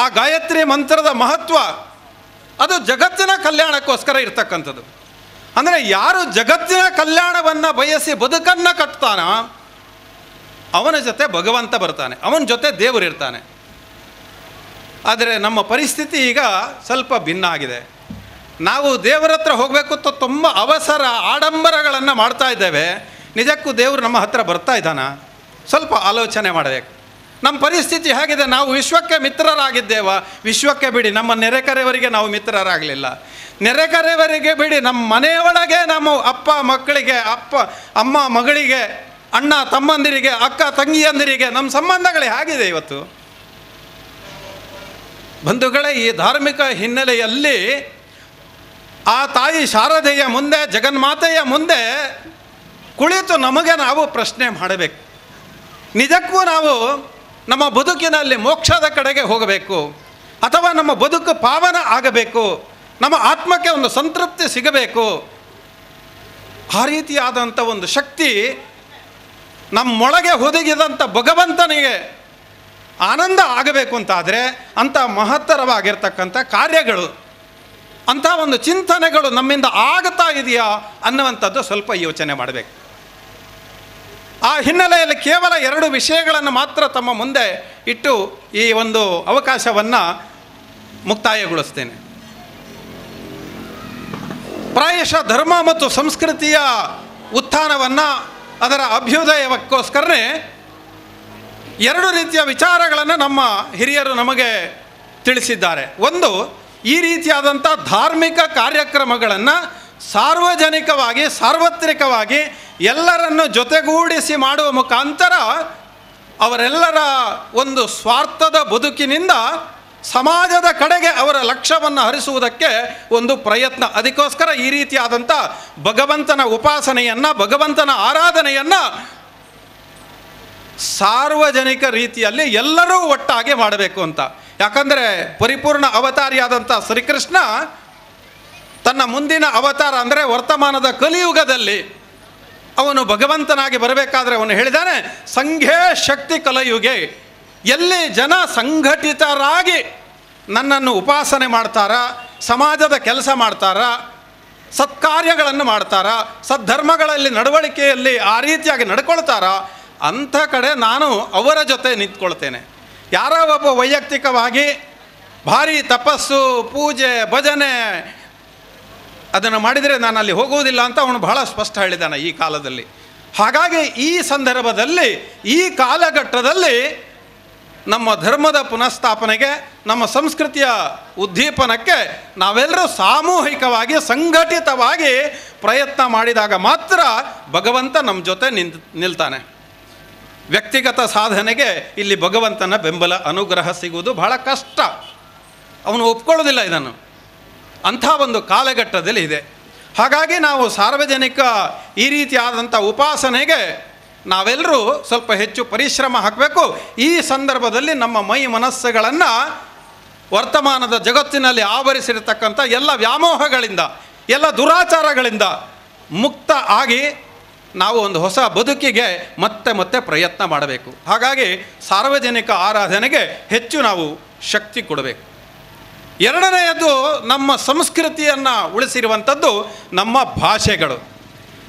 ಆ ಗಾಯತ್ರಿ ಮಂತ್ರದ ಮಹತ್ವ ಅದು ಜಗತ್ತಿನ ಕಲ್ಯಾಣಕ್ಕೋಸ್ಕರ ಇರ್ತಕ್ಕಂಥದ್ದು. ಅಂದರೆ ಯಾರು ಜಗತ್ತಿನ ಕಲ್ಯಾಣವನ್ನು ಬಯಸಿ ಬದುಕನ್ನು ಕಟ್ತಾನ ಅವನ ಜೊತೆ ಭಗವಂತ ಬರ್ತಾನೆ, ಅವನ ಜೊತೆ ದೇವರಿರ್ತಾನೆ. ಆದರೆ ನಮ್ಮ ಪರಿಸ್ಥಿತಿ ಈಗ ಸ್ವಲ್ಪ ಭಿನ್ನ ಆಗಿದೆ. ನಾವು ದೇವರ ಹತ್ರ ಹೋಗಬೇಕು ಅಂತ ತುಂಬ ಅವಸರ ಆಡಂಬರಗಳನ್ನು ಮಾಡ್ತಾ ಇದ್ದೇವೆ. ನಿಜಕ್ಕೂ ದೇವರು ನಮ್ಮ ಹತ್ರ ಬರ್ತಾ ಇದ್ದಾನ? ಸ್ವಲ್ಪ ಆಲೋಚನೆ ಮಾಡಬೇಕು. ನಮ್ಮ ಪರಿಸ್ಥಿತಿ ಹೇಗಿದೆ? ನಾವು ವಿಶ್ವಕ್ಕೆ ಮಿತ್ರರಾಗಿದ್ದೇವ? ವಿಶ್ವಕ್ಕೆ ಬಿಡಿ, ನಮ್ಮ ನೆರೆಕರೆಯವರಿಗೆ ನಾವು ಮಿತ್ರರಾಗಲಿಲ್ಲ. ನೆರೆಕರೆಯವರಿಗೆ ಬಿಡಿ, ನಮ್ಮ ಮನೆಯೊಳಗೆ ನಮ್ಮ ಅಪ್ಪ ಮಕ್ಕಳಿಗೆ, ಅಮ್ಮ ಮಗಳಿಗೆ, ಅಣ್ಣ ತಮ್ಮಂದಿರಿಗೆ, ಅಕ್ಕ ತಂಗಿಯಂದಿರಿಗೆ ನಮ್ಮ ಸಂಬಂಧಗಳು ಹೇಗಿದೆ ಇವತ್ತು? ಬಂಧುಗಳೇ, ಈ ಧಾರ್ಮಿಕ ಹಿನ್ನೆಲೆಯಲ್ಲಿ ಆ ತಾಯಿ ಶಾರದೆಯ ಮುಂದೆ, ಜಗನ್ಮಾತೆಯ ಮುಂದೆ ಕುಳಿತು ನಮಗೆ ನಾವು ಪ್ರಶ್ನೆ ಮಾಡಬೇಕು. ನಿಜಕ್ಕೂ ನಾವು ನಮ್ಮ ಬದುಕಿನಲ್ಲಿ ಮೋಕ್ಷದ ಕಡೆಗೆ ಹೋಗಬೇಕು, ಅಥವಾ ನಮ್ಮ ಬದುಕು ಪಾವನ ಆಗಬೇಕು, ನಮ್ಮ ಆತ್ಮಕ್ಕೆ ಒಂದು ಸಂತೃಪ್ತಿ ಸಿಗಬೇಕು, ಆ ರೀತಿಯಾದಂಥ ಒಂದು ಶಕ್ತಿ ನಮ್ಮೊಳಗೆ ಹುದುಗಿದಂಥ ಭಗವಂತನಿಗೆ ಆನಂದ ಆಗಬೇಕು ಅಂತಾದರೆ ಅಂಥ ಮಹತ್ತರವಾಗಿರ್ತಕ್ಕಂಥ ಕಾರ್ಯಗಳು, ಅಂಥ ಒಂದು ಚಿಂತನೆಗಳು ನಮ್ಮಿಂದ ಆಗ್ತಾ ಇದೆಯಾ ಅನ್ನುವಂಥದ್ದು ಸ್ವಲ್ಪ ಯೋಚನೆ ಮಾಡಬೇಕು. ಆ ಹಿನ್ನೆಲೆಯಲ್ಲಿ ಕೇವಲ 2 ವಿಷಯಗಳನ್ನು ಮಾತ್ರ ತಮ್ಮ ಮುಂದೆ ಇಟ್ಟು ಈ ಒಂದು ಅವಕಾಶವನ್ನು ಮುಕ್ತಾಯಗೊಳಿಸ್ತೇನೆ. ಪ್ರಾಯಶಃ ಧರ್ಮ ಮತ್ತು ಸಂಸ್ಕೃತಿಯ ಉತ್ಥಾನವನ್ನು, ಅದರ ಅಭ್ಯುದಯಕ್ಕೋಸ್ಕರನೇ 2 ರೀತಿಯ ವಿಚಾರಗಳನ್ನು ನಮ್ಮ ಹಿರಿಯರು ನಮಗೆ ತಿಳಿಸಿದ್ದಾರೆ. ಒಂದು, ಈ ರೀತಿಯಾದಂಥ ಧಾರ್ಮಿಕ ಕಾರ್ಯಕ್ರಮಗಳನ್ನು ಸಾರ್ವಜನಿಕವಾಗಿ, ಸಾರ್ವತ್ರಿಕವಾಗಿ ಎಲ್ಲರನ್ನು ಜೊತೆಗೂಡಿಸಿ ಮಾಡುವ ಮುಖಾಂತರ ಅವರೆಲ್ಲರ ಒಂದು ಸ್ವಾರ್ಥದ ಬದುಕಿನಿಂದ ಸಮಾಜದ ಕಡೆಗೆ ಅವರ ಲಕ್ಷ್ಯವನ್ನು ಹರಿಸುವುದಕ್ಕೆ ಒಂದು ಪ್ರಯತ್ನ. ಅದಕ್ಕೋಸ್ಕರ ಈ ರೀತಿಯಾದಂಥ ಭಗವಂತನ ಉಪಾಸನೆಯನ್ನು, ಭಗವಂತನ ಆರಾಧನೆಯನ್ನು ಸಾರ್ವಜನಿಕ ರೀತಿಯಲ್ಲಿ ಎಲ್ಲರೂ ಒಟ್ಟಾಗಿ ಮಾಡಬೇಕು ಅಂತ. ಯಾಕಂದರೆ ಪರಿಪೂರ್ಣ ಅವತಾರಿಯಾದಂಥ ಶ್ರೀಕೃಷ್ಣ ತನ್ನ ಮುಂದಿನ ಅವತಾರ ಅಂದರೆ ವರ್ತಮಾನದ ಕಲಿಯುಗದಲ್ಲಿ ಅವನು ಭಗವಂತನಾಗಿ ಬರಬೇಕಾದ್ರೆ ಅವನು ಹೇಳಿದ್ದಾನೆ, ಸಂಘೇ ಶಕ್ತಿ ಕಲಯುಗೆ. ಎಲ್ಲಿ ಜನ ಸಂಘಟಿತರಾಗಿ ನನ್ನನ್ನು ಉಪಾಸನೆ ಮಾಡ್ತಾರಾ, ಸಮಾಜದ ಕೆಲಸ ಮಾಡ್ತಾರಾ, ಸತ್ಕಾರ್ಯಗಳನ್ನು ಮಾಡ್ತಾರಾ, ಸದ್ಧರ್ಮಗಳಲ್ಲಿ ನಡವಳಿಕೆಯಲ್ಲಿ ಆ ರೀತಿಯಾಗಿ ನಡ್ಕೊಳ್ತಾರಾ, ಅಂಥ ಕಡೆ ನಾನು ಅವರ ಜೊತೆ ನಿಂತ್ಕೊಳ್ತೇನೆ. ಯಾರೋ ಒಬ್ಬ ವೈಯಕ್ತಿಕವಾಗಿ ಭಾರಿ ತಪಸ್ಸು, ಪೂಜೆ, ಭಜನೆ ಅದನ್ನು ಮಾಡಿದರೆ ನಾನು ಅಲ್ಲಿ ಹೋಗುವುದಿಲ್ಲ ಅಂತ ಅವನು ಬಹಳ ಸ್ಪಷ್ಟ ಹೇಳಿದ್ದಾನೆ ಈ ಕಾಲದಲ್ಲಿ. ಹಾಗಾಗಿ ಈ ಸಂದರ್ಭದಲ್ಲಿ, ಈ ಕಾಲಘಟ್ಟದಲ್ಲಿ ನಮ್ಮ ಧರ್ಮದ ಪುನಃಸ್ಥಾಪನೆಗೆ, ನಮ್ಮ ಸಂಸ್ಕೃತಿಯ ಉದ್ದೀಪನಕ್ಕೆ ನಾವೆಲ್ಲರೂ ಸಾಮೂಹಿಕವಾಗಿ, ಸಂಘಟಿತವಾಗಿ ಪ್ರಯತ್ನ ಮಾಡಿದಾಗ ಮಾತ್ರ ಭಗವಂತ ನಮ್ಮ ಜೊತೆ ನಿಲ್ತಾನೆ. ವ್ಯಕ್ತಿಗತ ಸಾಧನೆಗೆ ಇಲ್ಲಿ ಭಗವಂತನ ಬೆಂಬಲ, ಅನುಗ್ರಹ ಸಿಗುವುದು ಬಹಳ ಕಷ್ಟ. ಅವನು ಒಪ್ಕೊಳ್ಳೋದಿಲ್ಲ ಇದನ್ನು. ಅಂಥ ಒಂದು ಕಾಲಘಟ್ಟದಲ್ಲಿ ಇದೆ. ಹಾಗಾಗಿ ನಾವು ಸಾರ್ವಜನಿಕ ಈ ರೀತಿಯಾದಂಥ ಉಪಾಸನೆಗೆ ನಾವೆಲ್ಲರೂ ಸ್ವಲ್ಪ ಹೆಚ್ಚು ಪರಿಶ್ರಮ ಹಾಕಬೇಕು. ಈ ಸಂದರ್ಭದಲ್ಲಿ ನಮ್ಮ ಮೈ ಮನಸ್ಸುಗಳನ್ನು ವರ್ತಮಾನದ ಜಗತ್ತಿನಲ್ಲಿ ಆವರಿಸಿರತಕ್ಕಂಥ ಎಲ್ಲ ವ್ಯಾಮೋಹಗಳಿಂದ, ಎಲ್ಲ ದುರಾಚಾರಗಳಿಂದ ಮುಕ್ತ ಆಗಿ ನಾವು ಒಂದು ಹೊಸ ಬದುಕಿಗೆ ಮತ್ತೆ ಮತ್ತೆ ಪ್ರಯತ್ನ ಮಾಡಬೇಕು. ಹಾಗಾಗಿ ಸಾರ್ವಜನಿಕ ಆರಾಧನೆಗೆ ಹೆಚ್ಚು ನಾವು ಶಕ್ತಿ ಕೊಡಬೇಕು. ಎರಡನೆಯದು, ನಮ್ಮ ಸಂಸ್ಕೃತಿಯನ್ನು ಉಳಿಸಿರುವಂಥದ್ದು ನಮ್ಮ ಭಾಷೆಗಳು.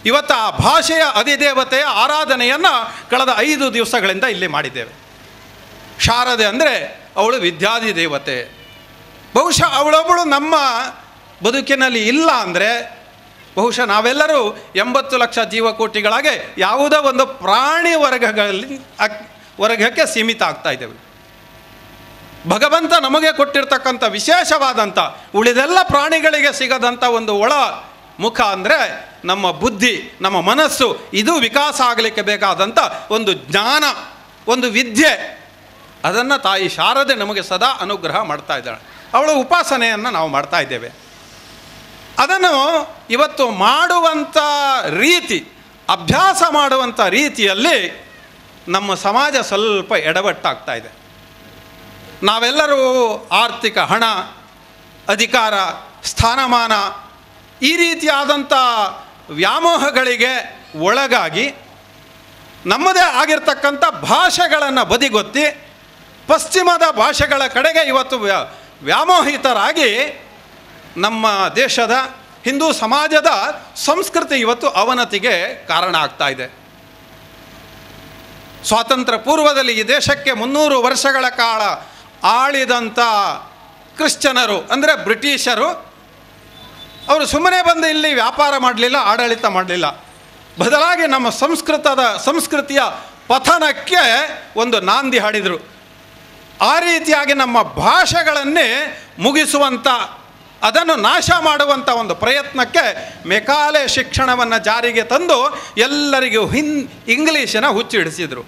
ಇವತ್ತು ಆ ಭಾಷೆಯ ಅಧಿದೇವತೆಯ ಆರಾಧನೆಯನ್ನು ಕಳೆದ 5 ದಿವಸಗಳಿಂದ ಇಲ್ಲಿ ಮಾಡಿದ್ದೇವೆ. ಶಾರದೆ ಅಂದರೆ ಅವಳು ವಿದ್ಯಾಧಿ ದೇವತೆ. ಬಹುಶಃ ಅವಳೊಬ್ಬಳು ನಮ್ಮ ಬದುಕಿನಲ್ಲಿ ಇಲ್ಲ ಅಂದರೆ ಬಹುಶಃ ನಾವೆಲ್ಲರೂ 80 ಲಕ್ಷ ಜೀವಕೋಟಿಗಳಾಗೆ ಯಾವುದೋ ಒಂದು ಪ್ರಾಣಿ ವರ್ಗಕ್ಕೆ ಸೀಮಿತ ಆಗ್ತಾ ಇದ್ದೇವೆ. ಭಗವಂತ ನಮಗೆ ಕೊಟ್ಟಿರ್ತಕ್ಕಂಥ ವಿಶೇಷವಾದಂಥ, ಉಳಿದೆಲ್ಲ ಪ್ರಾಣಿಗಳಿಗೆ ಸಿಗದಂಥ ಒಂದು ಒಳ ಮುಖ ಅಂದರೆ ನಮ್ಮ ಬುದ್ಧಿ, ನಮ್ಮ ಮನಸ್ಸು. ಇದು ವಿಕಾಸ ಆಗಲಿಕ್ಕೆ ಬೇಕಾದಂಥ ಒಂದು ಜ್ಞಾನ, ಒಂದು ವಿದ್ಯೆ. ಅದನ್ನು ತಾಯಿ ಶಾರದೆ ನಮಗೆ ಸದಾ ಅನುಗ್ರಹ ಮಾಡ್ತಾ ಇದ್ದಾಳೆ. ಅವಳ ಉಪಾಸನೆಯನ್ನು ನಾವು ಮಾಡ್ತಾ ಇದ್ದೇವೆ. ಅದನ್ನು ಇವತ್ತು ಮಾಡುವಂಥ ರೀತಿ, ಅಭ್ಯಾಸ ಮಾಡುವಂಥ ರೀತಿಯಲ್ಲಿ ನಮ್ಮ ಸಮಾಜ ಸ್ವಲ್ಪ ಎಡವಟ್ಟಾಗ್ತಾ ಇದೆ. ನಾವೆಲ್ಲರೂ ಆರ್ಥಿಕ, ಹಣ, ಅಧಿಕಾರ, ಸ್ಥಾನಮಾನ ಈ ರೀತಿಯಾದಂಥ ವ್ಯಾಮೋಹಗಳಿಗೆ ಒಳಗಾಗಿ ನಮ್ಮದೇ ಆಗಿರ್ತಕ್ಕಂಥ ಭಾಷೆಗಳನ್ನು ಬದಿಗೊತ್ತಿ ಪಶ್ಚಿಮದ ಭಾಷೆಗಳ ಕಡೆಗೆ ಇವತ್ತು ವ್ಯಾಮೋಹಿತರಾಗಿ ನಮ್ಮ ದೇಶದ ಹಿಂದೂ ಸಮಾಜದ ಸಂಸ್ಕೃತಿ ಇವತ್ತು ಅವನತಿಗೆ ಕಾರಣ ಆಗ್ತಾ ಇದೆ. ಸ್ವಾತಂತ್ರ್ಯ ಪೂರ್ವದಲ್ಲಿ ಈ ದೇಶಕ್ಕೆ 300 ವರ್ಷಗಳ ಕಾಲ ಆಳಿದಂಥ ಕ್ರಿಶ್ಚನರು ಅಂದರೆ ಬ್ರಿಟಿಷರು ಅವರು ಸುಮ್ಮನೆ ಬಂದು ಇಲ್ಲಿ ವ್ಯಾಪಾರ ಮಾಡಲಿಲ್ಲ, ಆಡಳಿತ ಮಾಡಲಿಲ್ಲ. ಬದಲಾಗಿ ನಮ್ಮ ಸಂಸ್ಕೃತಿಯ ಪತನಕ್ಕೆ ಒಂದು ನಾಂದಿ ಹಾಡಿದರು. ಆ ರೀತಿಯಾಗಿ ನಮ್ಮ ಭಾಷೆಗಳನ್ನೇ ಮುಗಿಸುವಂಥ, ಅದನ್ನು ನಾಶ ಮಾಡುವಂಥ ಒಂದು ಪ್ರಯತ್ನಕ್ಕೆ ಮೆಕಾಲೆ ಶಿಕ್ಷಣವನ್ನು ಜಾರಿಗೆ ತಂದು ಎಲ್ಲರಿಗೂ ಇಂಗ್ಲೀಷಿನ ಹುಚ್ಚು ಹಿಡಿಸಿದರು.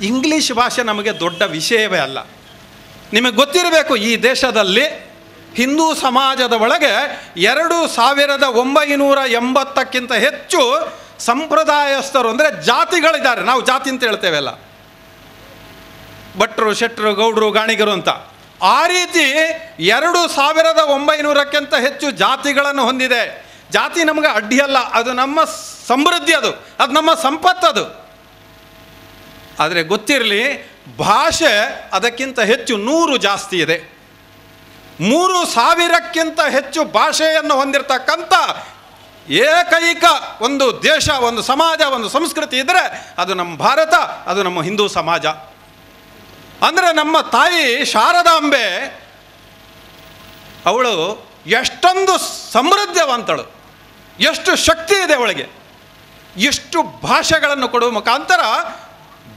ಇಂಗ್ಲೀಷ್ ಭಾಷೆ ನಮಗೆ ದೊಡ್ಡ ವಿಷಯವೇ ಅಲ್ಲ. ನಿಮಗೆ ಗೊತ್ತಿರಬೇಕು, ಈ ದೇಶದಲ್ಲಿ ಹಿಂದೂ ಸಮಾಜದ ಒಳಗೆ 2980ಕ್ಕಿಂತ ಹೆಚ್ಚು ಸಂಪ್ರದಾಯಸ್ಥರು ಅಂದರೆ ಜಾತಿಗಳಿದ್ದಾರೆ. ನಾವು ಜಾತಿ ಅಂತ ಹೇಳ್ತೇವೆ ಅಲ್ಲ, ಭಟ್ರು, ಶೆಟ್ರು, ಗೌಡ್ರು, ಗಾಣಿಗರು ಅಂತ. ಆ ರೀತಿ 2900ಕ್ಕಿಂತ ಹೆಚ್ಚು ಜಾತಿಗಳನ್ನು ಹೊಂದಿದೆ. ಜಾತಿ ನಮಗೆ ಅಡ್ಡಿಯಲ್ಲ, ಅದು ನಮ್ಮ ಸಮೃದ್ಧಿ, ಅದು ನಮ್ಮ ಸಂಪತ್ತದು. ಆದರೆ ಗೊತ್ತಿರಲಿ, ಭಾಷೆ ಅದಕ್ಕಿಂತ ಹೆಚ್ಚು 100 ಜಾಸ್ತಿ ಇದೆ. 3000ಕ್ಕಿಂತ ಹೆಚ್ಚು ಭಾಷೆಯನ್ನು ಹೊಂದಿರತಕ್ಕಂಥ ಏಕೈಕ ಒಂದು ದೇಶ, ಒಂದು ಸಮಾಜ, ಒಂದು ಸಂಸ್ಕೃತಿ ಇದ್ದರೆ ಅದು ನಮ್ಮ ಭಾರತ, ಅದು ನಮ್ಮ ಹಿಂದೂ ಸಮಾಜ. ಅಂದರೆ ನಮ್ಮ ತಾಯಿ ಶಾರದಾಂಬೆ ಅವಳು ಎಷ್ಟೊಂದು ಸಮೃದ್ಧವಂತಳು, ಎಷ್ಟು ಶಕ್ತಿ ಇದೆ ಅವಳಿಗೆ. ಎಷ್ಟು ಭಾಷೆಗಳನ್ನು ಕೊಡುವ ಮುಖಾಂತರ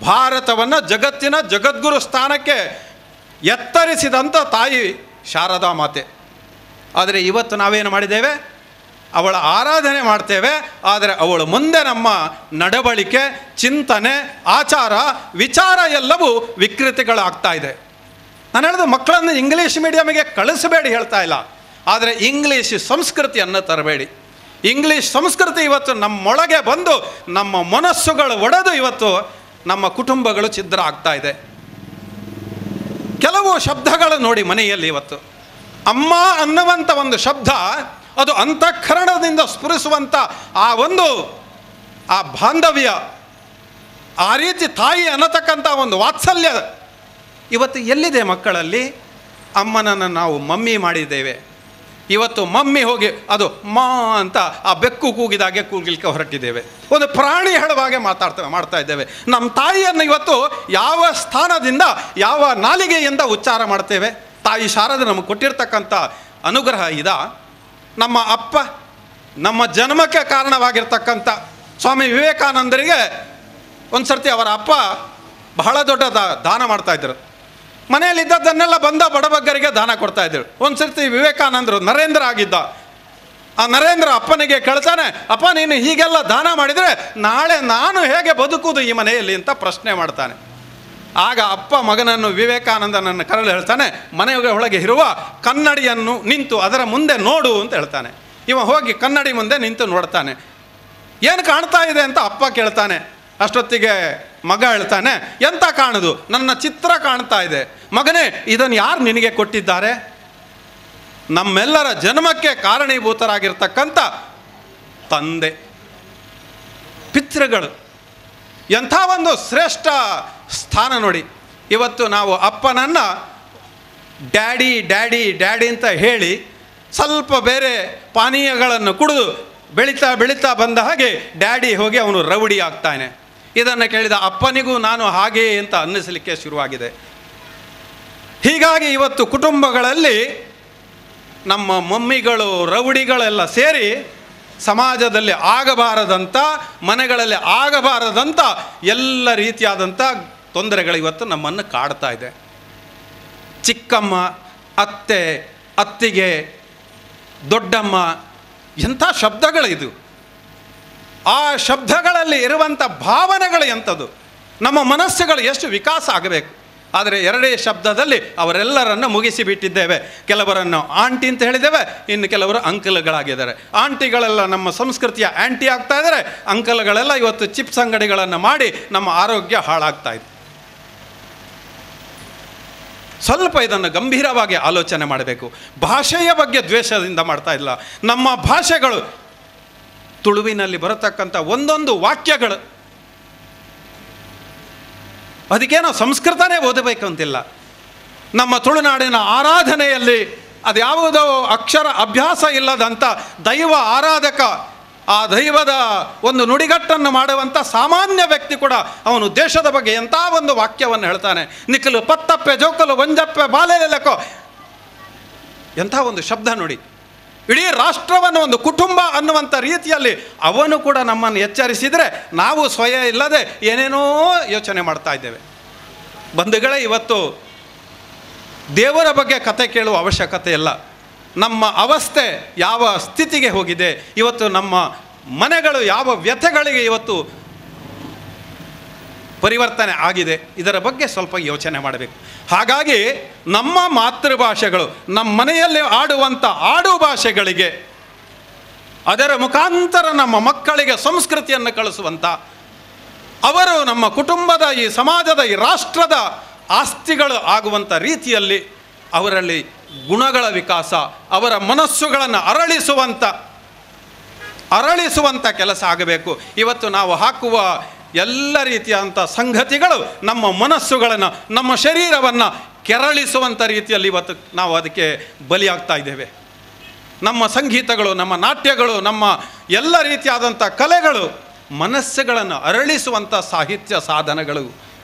ಭಾರತವನ್ನು ಜಗತ್ತಿನ ಜಗದ್ಗುರು ಸ್ಥಾನಕ್ಕೆ ಎತ್ತರಿಸಿದಂಥ ತಾಯಿ ಶಾರದಾ ಮಾತೆ. ಆದರೆ ಇವತ್ತು ನಾವೇನು ಮಾಡಿದ್ದೇವೆ? ಅವಳ ಆರಾಧನೆ ಮಾಡ್ತೇವೆ, ಆದರೆ ಅವಳು ಮುಂದೆ ನಮ್ಮ ನಡವಳಿಕೆ, ಚಿಂತನೆ, ಆಚಾರ, ವಿಚಾರ ಎಲ್ಲವೂ ವಿಕೃತಿಗಳಾಗ್ತಾ ಇದೆ. ನಾನು ಹೇಳಿದ ಮಕ್ಕಳನ್ನು ಇಂಗ್ಲೀಷ್ ಮೀಡಿಯಮಿಗೆ ಕಳಿಸಬೇಡಿ ಹೇಳ್ತಾ ಇಲ್ಲ, ಆದರೆ ಇಂಗ್ಲೀಷ್ ಸಂಸ್ಕೃತಿಯನ್ನು ತರಬೇಡಿ. ಇಂಗ್ಲೀಷ್ ಸಂಸ್ಕೃತಿ ಇವತ್ತು ನಮ್ಮೊಳಗೆ ಬಂದು ನಮ್ಮ ಮನಸ್ಸುಗಳು ಒಡೆದು ಇವತ್ತು ನಮ್ಮ ಕುಟುಂಬಗಳು ಛಿದ್ರ ಆಗ್ತಾ ಇದೆ. ಕೆಲವು ಶಬ್ದಗಳು ನೋಡಿ ಮನೆಯಲ್ಲಿ ಇವತ್ತು, ಅಮ್ಮ ಅನ್ನುವಂಥ ಒಂದು ಶಬ್ದ, ಅದು ಅಂತಃಕರಣದಿಂದ ಸ್ಫುರಿಸುವಂಥ ಆ ಬಾಂಧವ್ಯ, ಆ ರೀತಿ ತಾಯಿ ಅನ್ನತಕ್ಕಂಥ ಒಂದು ವಾತ್ಸಲ್ಯ ಇವತ್ತು ಎಲ್ಲಿದೆ ಮಕ್ಕಳಲ್ಲಿ? ಅಮ್ಮನನ್ನು ನಾವು ಮಮ್ಮಿ ಮಾಡಿದ್ದೇವೆ. ಇವತ್ತು ಮಮ್ಮಿ ಹೋಗಿ ಅದು ಮಾ ಅಂತ ಆ ಬೆಕ್ಕು ಕೂಗಿದಾಗೆ ಕೂಗಲಿಕ್ಕೆ ಹೊರಟಿದ್ದೇವೆ. ಒಂದು ಪ್ರಾಣಿ ಹೇಳುವಾಗೆ ಮಾಡ್ತಾ ಇದ್ದೇವೆ. ನಮ್ಮ ತಾಯಿಯನ್ನು ಇವತ್ತು ಯಾವ ಸ್ಥಾನದಿಂದ, ಯಾವ ನಾಲಿಗೆಯಿಂದ ಉಚ್ಚಾರ ಮಾಡ್ತೇವೆ? ತಾಯಿ ಶಾರದೆ ನಮಗೆ ಕೊಟ್ಟಿರ್ತಕ್ಕಂಥ ಅನುಗ್ರಹ ಇದ. ನಮ್ಮ ಅಪ್ಪ, ನಮ್ಮ ಜನ್ಮಕ್ಕೆ ಕಾರಣವಾಗಿರ್ತಕ್ಕಂಥ ಸ್ವಾಮಿ ವಿವೇಕಾನಂದರಿಗೆ ಒಂದು ಸರ್ತಿ ಅವರ ಅಪ್ಪ ಬಹಳ ದೊಡ್ಡ ದಾನ ಮಾಡ್ತಾಯಿದ್ರು. ಮನೆಯಲ್ಲಿದ್ದದ್ದನ್ನೆಲ್ಲ ಬಂದ ಬಡಬಗ್ಗರಿಗೆ ದಾನ ಕೊಡ್ತಾಯಿದ್ರು. ಒಂದು ಸರ್ತಿ ವಿವೇಕಾನಂದರು ನರೇಂದ್ರ ಆಗಿದ್ದ. ಆ ನರೇಂದ್ರ ಅಪ್ಪನಿಗೆ ಕೇಳ್ತಾನೆ, ಅಪ್ಪ ನೀನು ಹೀಗೆಲ್ಲ ದಾನ ಮಾಡಿದರೆ ನಾಳೆ ನಾನು ಹೇಗೆ ಬದುಕುವುದು ಈ ಮನೆಯಲ್ಲಿ ಅಂತ ಪ್ರಶ್ನೆ ಮಾಡ್ತಾನೆ. ಆಗ ಅಪ್ಪ ಮಗನನ್ನು, ವಿವೇಕಾನಂದನನ್ನು ಕರೆದು ಹೇಳ್ತಾನೆ, ಮನೆಯ ಒಳಗೆ ಇರುವ ಕನ್ನಡಿಯನ್ನು ನಿಂತು ಅದರ ಮುಂದೆ ನೋಡು ಅಂತ ಹೇಳ್ತಾನೆ. ಇವ ಹೋಗಿ ಕನ್ನಡಿ ಮುಂದೆ ನಿಂತು ನೋಡ್ತಾನೆ. ಏನು ಕಾಣ್ತಾ ಇದೆ ಅಂತ ಅಪ್ಪ ಕೇಳ್ತಾನೆ. ಅಷ್ಟೊತ್ತಿಗೆ ಮಗ ಹೇಳ್ತಾನೆ, ಎಂತ ಕಾಣುದು? ನನ್ನ ಚಿತ್ರ ಕಾಣ್ತಾ ಇದೆ. ಮಗನೇ, ಇದನ್ನು ಯಾರು ನಿನಗೆ ಕೊಟ್ಟಿದ್ದಾರೆ? ನಮ್ಮೆಲ್ಲರ ಜನ್ಮಕ್ಕೆ ಕಾರಣೀಭೂತರಾಗಿರ್ತಕ್ಕಂಥ ತಂದೆ, ಪಿತೃಗಳು. ಎಂಥ ಒಂದು ಶ್ರೇಷ್ಠ ಸ್ಥಾನ ನೋಡಿ. ಇವತ್ತು ನಾವು ಅಪ್ಪನನ್ನು ಡ್ಯಾಡಿ ಡ್ಯಾಡಿ ಡ್ಯಾಡಿ ಅಂತ ಹೇಳಿ ಸ್ವಲ್ಪ ಬೇರೆ ಪಾನೀಯಗಳನ್ನು ಕುಡಿದು ಬೆಳೀತಾ ಬೆಳೀತಾ ಬಂದ ಹಾಗೆ ಡ್ಯಾಡಿ ಹೋಗಿ ಅವನು ರೌಡಿ ಆಗ್ತಾನೆ. ಇದನ್ನು ಕೇಳಿದ ಅಪ್ಪನಿಗೂ ನಾನು ಹಾಗೇ ಅಂತ ಅನ್ನಿಸಲಿಕ್ಕೆ ಶುರುವಾಗಿದೆ. ಹೀಗಾಗಿ ಇವತ್ತು ಕುಟುಂಬಗಳಲ್ಲಿ ನಮ್ಮ ಮಮ್ಮಿಗಳು, ರೌಡಿಗಳೆಲ್ಲ ಸೇರಿ ಸಮಾಜದಲ್ಲಿ ಆಗಬಾರದಂಥ, ಮನೆಗಳಲ್ಲಿ ಆಗಬಾರದಂಥ ಎಲ್ಲ ರೀತಿಯಾದಂಥ ತೊಂದರೆಗಳು ಇವತ್ತು ನಮ್ಮನ್ನು ಕಾಡ್ತಾ ಇದೆ. ಚಿಕ್ಕಮ್ಮ, ಅತ್ತೆ, ಅತ್ತಿಗೆ, ದೊಡ್ಡಮ್ಮ, ಎಂಥ ಶಬ್ದಗಳಿದು. ಆ ಶಬ್ದಗಳಲ್ಲಿ ಇರುವಂಥ ಭಾವನೆಗಳು ಎಂಥದ್ದು, ನಮ್ಮ ಮನಸ್ಸುಗಳು ಎಷ್ಟು ವಿಕಾಸ ಆಗಬೇಕು. ಆದರೆ ಎರಡೇ ಶಬ್ದದಲ್ಲಿ ಅವರೆಲ್ಲರನ್ನು ಮುಗಿಸಿಬಿಟ್ಟಿದ್ದೇವೆ. ಕೆಲವರನ್ನು ಆಂಟಿ ಅಂತ ಹೇಳಿದ್ದೇವೆ, ಇನ್ನು ಕೆಲವರು ಅಂಕಲ್ಗಳಾಗಿದ್ದಾರೆ. ಆಂಟಿಗಳೆಲ್ಲ ನಮ್ಮ ಸಂಸ್ಕೃತಿಯ ಆ್ಯಂಟಿ ಆಗ್ತಾ ಇದ್ದಾರೆ, ಅಂಕಲ್ಗಳೆಲ್ಲ ಇವತ್ತು ಚಿಪ್ಸ್ ಅಂಗಡಿಗಳನ್ನು ಮಾಡಿ ನಮ್ಮ ಆರೋಗ್ಯ ಹಾಳಾಗ್ತಾ ಇದೆ. ಸ್ವಲ್ಪ ಇದನ್ನು ಗಂಭೀರವಾಗಿ ಆಲೋಚನೆ ಮಾಡಬೇಕು. ಭಾಷೆಯ ಬಗ್ಗೆ ದ್ವೇಷದಿಂದ ಮಾಡ್ತಾ ಇಲ್ಲ. ನಮ್ಮ ಭಾಷೆಗಳು, ತುಳುವಿನಲ್ಲಿ ಬರತಕ್ಕಂಥ ಒಂದೊಂದು ವಾಕ್ಯಗಳು, ಅದಕ್ಕೇನೋ ಸಂಸ್ಕೃತನೇ ಓದಬೇಕು ಅಂತಿಲ್ಲ. ನಮ್ಮ ತುಳುನಾಡಿನ ಆರಾಧನೆಯಲ್ಲಿ ಅದು ಯಾವುದೋ ಅಕ್ಷರ ಅಭ್ಯಾಸ ಇಲ್ಲದಂಥ ದೈವ ಆರಾಧಕ ಆ ದೈವದ ಒಂದು ನುಡಿಗಟ್ಟನ್ನು ಮಾಡುವಂಥ ಸಾಮಾನ್ಯ ವ್ಯಕ್ತಿ ಕೂಡ ಅವನು ದೇಶದ ಬಗ್ಗೆ ಎಂಥ ಒಂದು ವಾಕ್ಯವನ್ನು ಹೇಳ್ತಾನೆ. ನಿಖಲು ಪತ್ತಪ್ಪೆ ಜೋಕಲು ವಂಜಪ್ಪೆ ಬಾಲೆಲೆಲಕೋ, ಎಂಥ ಒಂದು ಶಬ್ದ ನೋಡಿ. ಇಡೀ ರಾಷ್ಟ್ರವನ್ನು ಒಂದು ಕುಟುಂಬ ಅನ್ನುವಂಥ ರೀತಿಯಲ್ಲಿ ಅವನು ಕೂಡ ನಮ್ಮನ್ನು ಎಚ್ಚರಿಸಿದರೆ ನಾವು ಸ್ವಯ ಇಲ್ಲದೆ ಏನೇನೋ ಯೋಚನೆ ಮಾಡ್ತಾ ಇದ್ದೇವೆ. ಬಂಧುಗಳೇ, ಇವತ್ತು ದೇವರ ಬಗ್ಗೆ ಕತೆ ಕೇಳುವ ಅವಶ್ಯಕತೆ ಇಲ್ಲ. ನಮ್ಮ ಅವಸ್ಥೆ ಯಾವ ಸ್ಥಿತಿಗೆ ಹೋಗಿದೆ, ಇವತ್ತು ನಮ್ಮ ಮನೆಗಳು ಯಾವ ವ್ಯಥೆಗಳಿಗೆ ಇವತ್ತು ಪರಿವರ್ತನೆ ಆಗಿದೆ, ಇದರ ಬಗ್ಗೆ ಸ್ವಲ್ಪ ಯೋಚನೆ ಮಾಡಬೇಕು. ಹಾಗಾಗಿ ನಮ್ಮ ಮಾತೃಭಾಷೆಗಳು, ನಮ್ಮ ಮನೆಯಲ್ಲಿ ಆಡುವಂಥ ಆಡು ಭಾಷೆಗಳಿಗೆ, ಅದರ ಮುಖಾಂತರ ನಮ್ಮ ಮಕ್ಕಳಿಗೆ ಸಂಸ್ಕೃತಿಯನ್ನು ಕಳಿಸುವಂಥ, ಅವರು ನಮ್ಮ ಕುಟುಂಬದ, ಈ ಸಮಾಜದ, ಈ ರಾಷ್ಟ್ರದ ಆಸ್ತಿಗಳು ಆಗುವಂಥ ರೀತಿಯಲ್ಲಿ ಅವರಲ್ಲಿ ಗುಣಗಳ ವಿಕಾಸ, ಅವರ ಮನಸ್ಸುಗಳನ್ನು ಅರಳಿಸುವಂಥ ಕೆಲಸ ಆಗಬೇಕು. ಇವತ್ತು ನಾವು ಹಾಕುವ ಎಲ್ಲ ರೀತಿಯಾದಂಥ ಸಂಗತಿಗಳು ನಮ್ಮ ಮನಸ್ಸುಗಳನ್ನು, ನಮ್ಮ ಶರೀರವನ್ನು ಕೆರಳಿಸುವಂಥ ರೀತಿಯಲ್ಲಿ ಇವತ್ತು ನಾವು ಅದಕ್ಕೆ ಬಲಿಯಾಗ್ತಾ ಇದ್ದೇವೆ. ನಮ್ಮ ಸಂಗೀತಗಳು, ನಮ್ಮ ನಾಟ್ಯಗಳು, ನಮ್ಮ ಎಲ್ಲ ರೀತಿಯಾದಂಥ ಕಲೆಗಳು ಮನಸ್ಸುಗಳನ್ನು ಅರಳಿಸುವಂಥ ಸಾಹಿತ್ಯ ಸಾಧನಗಳು.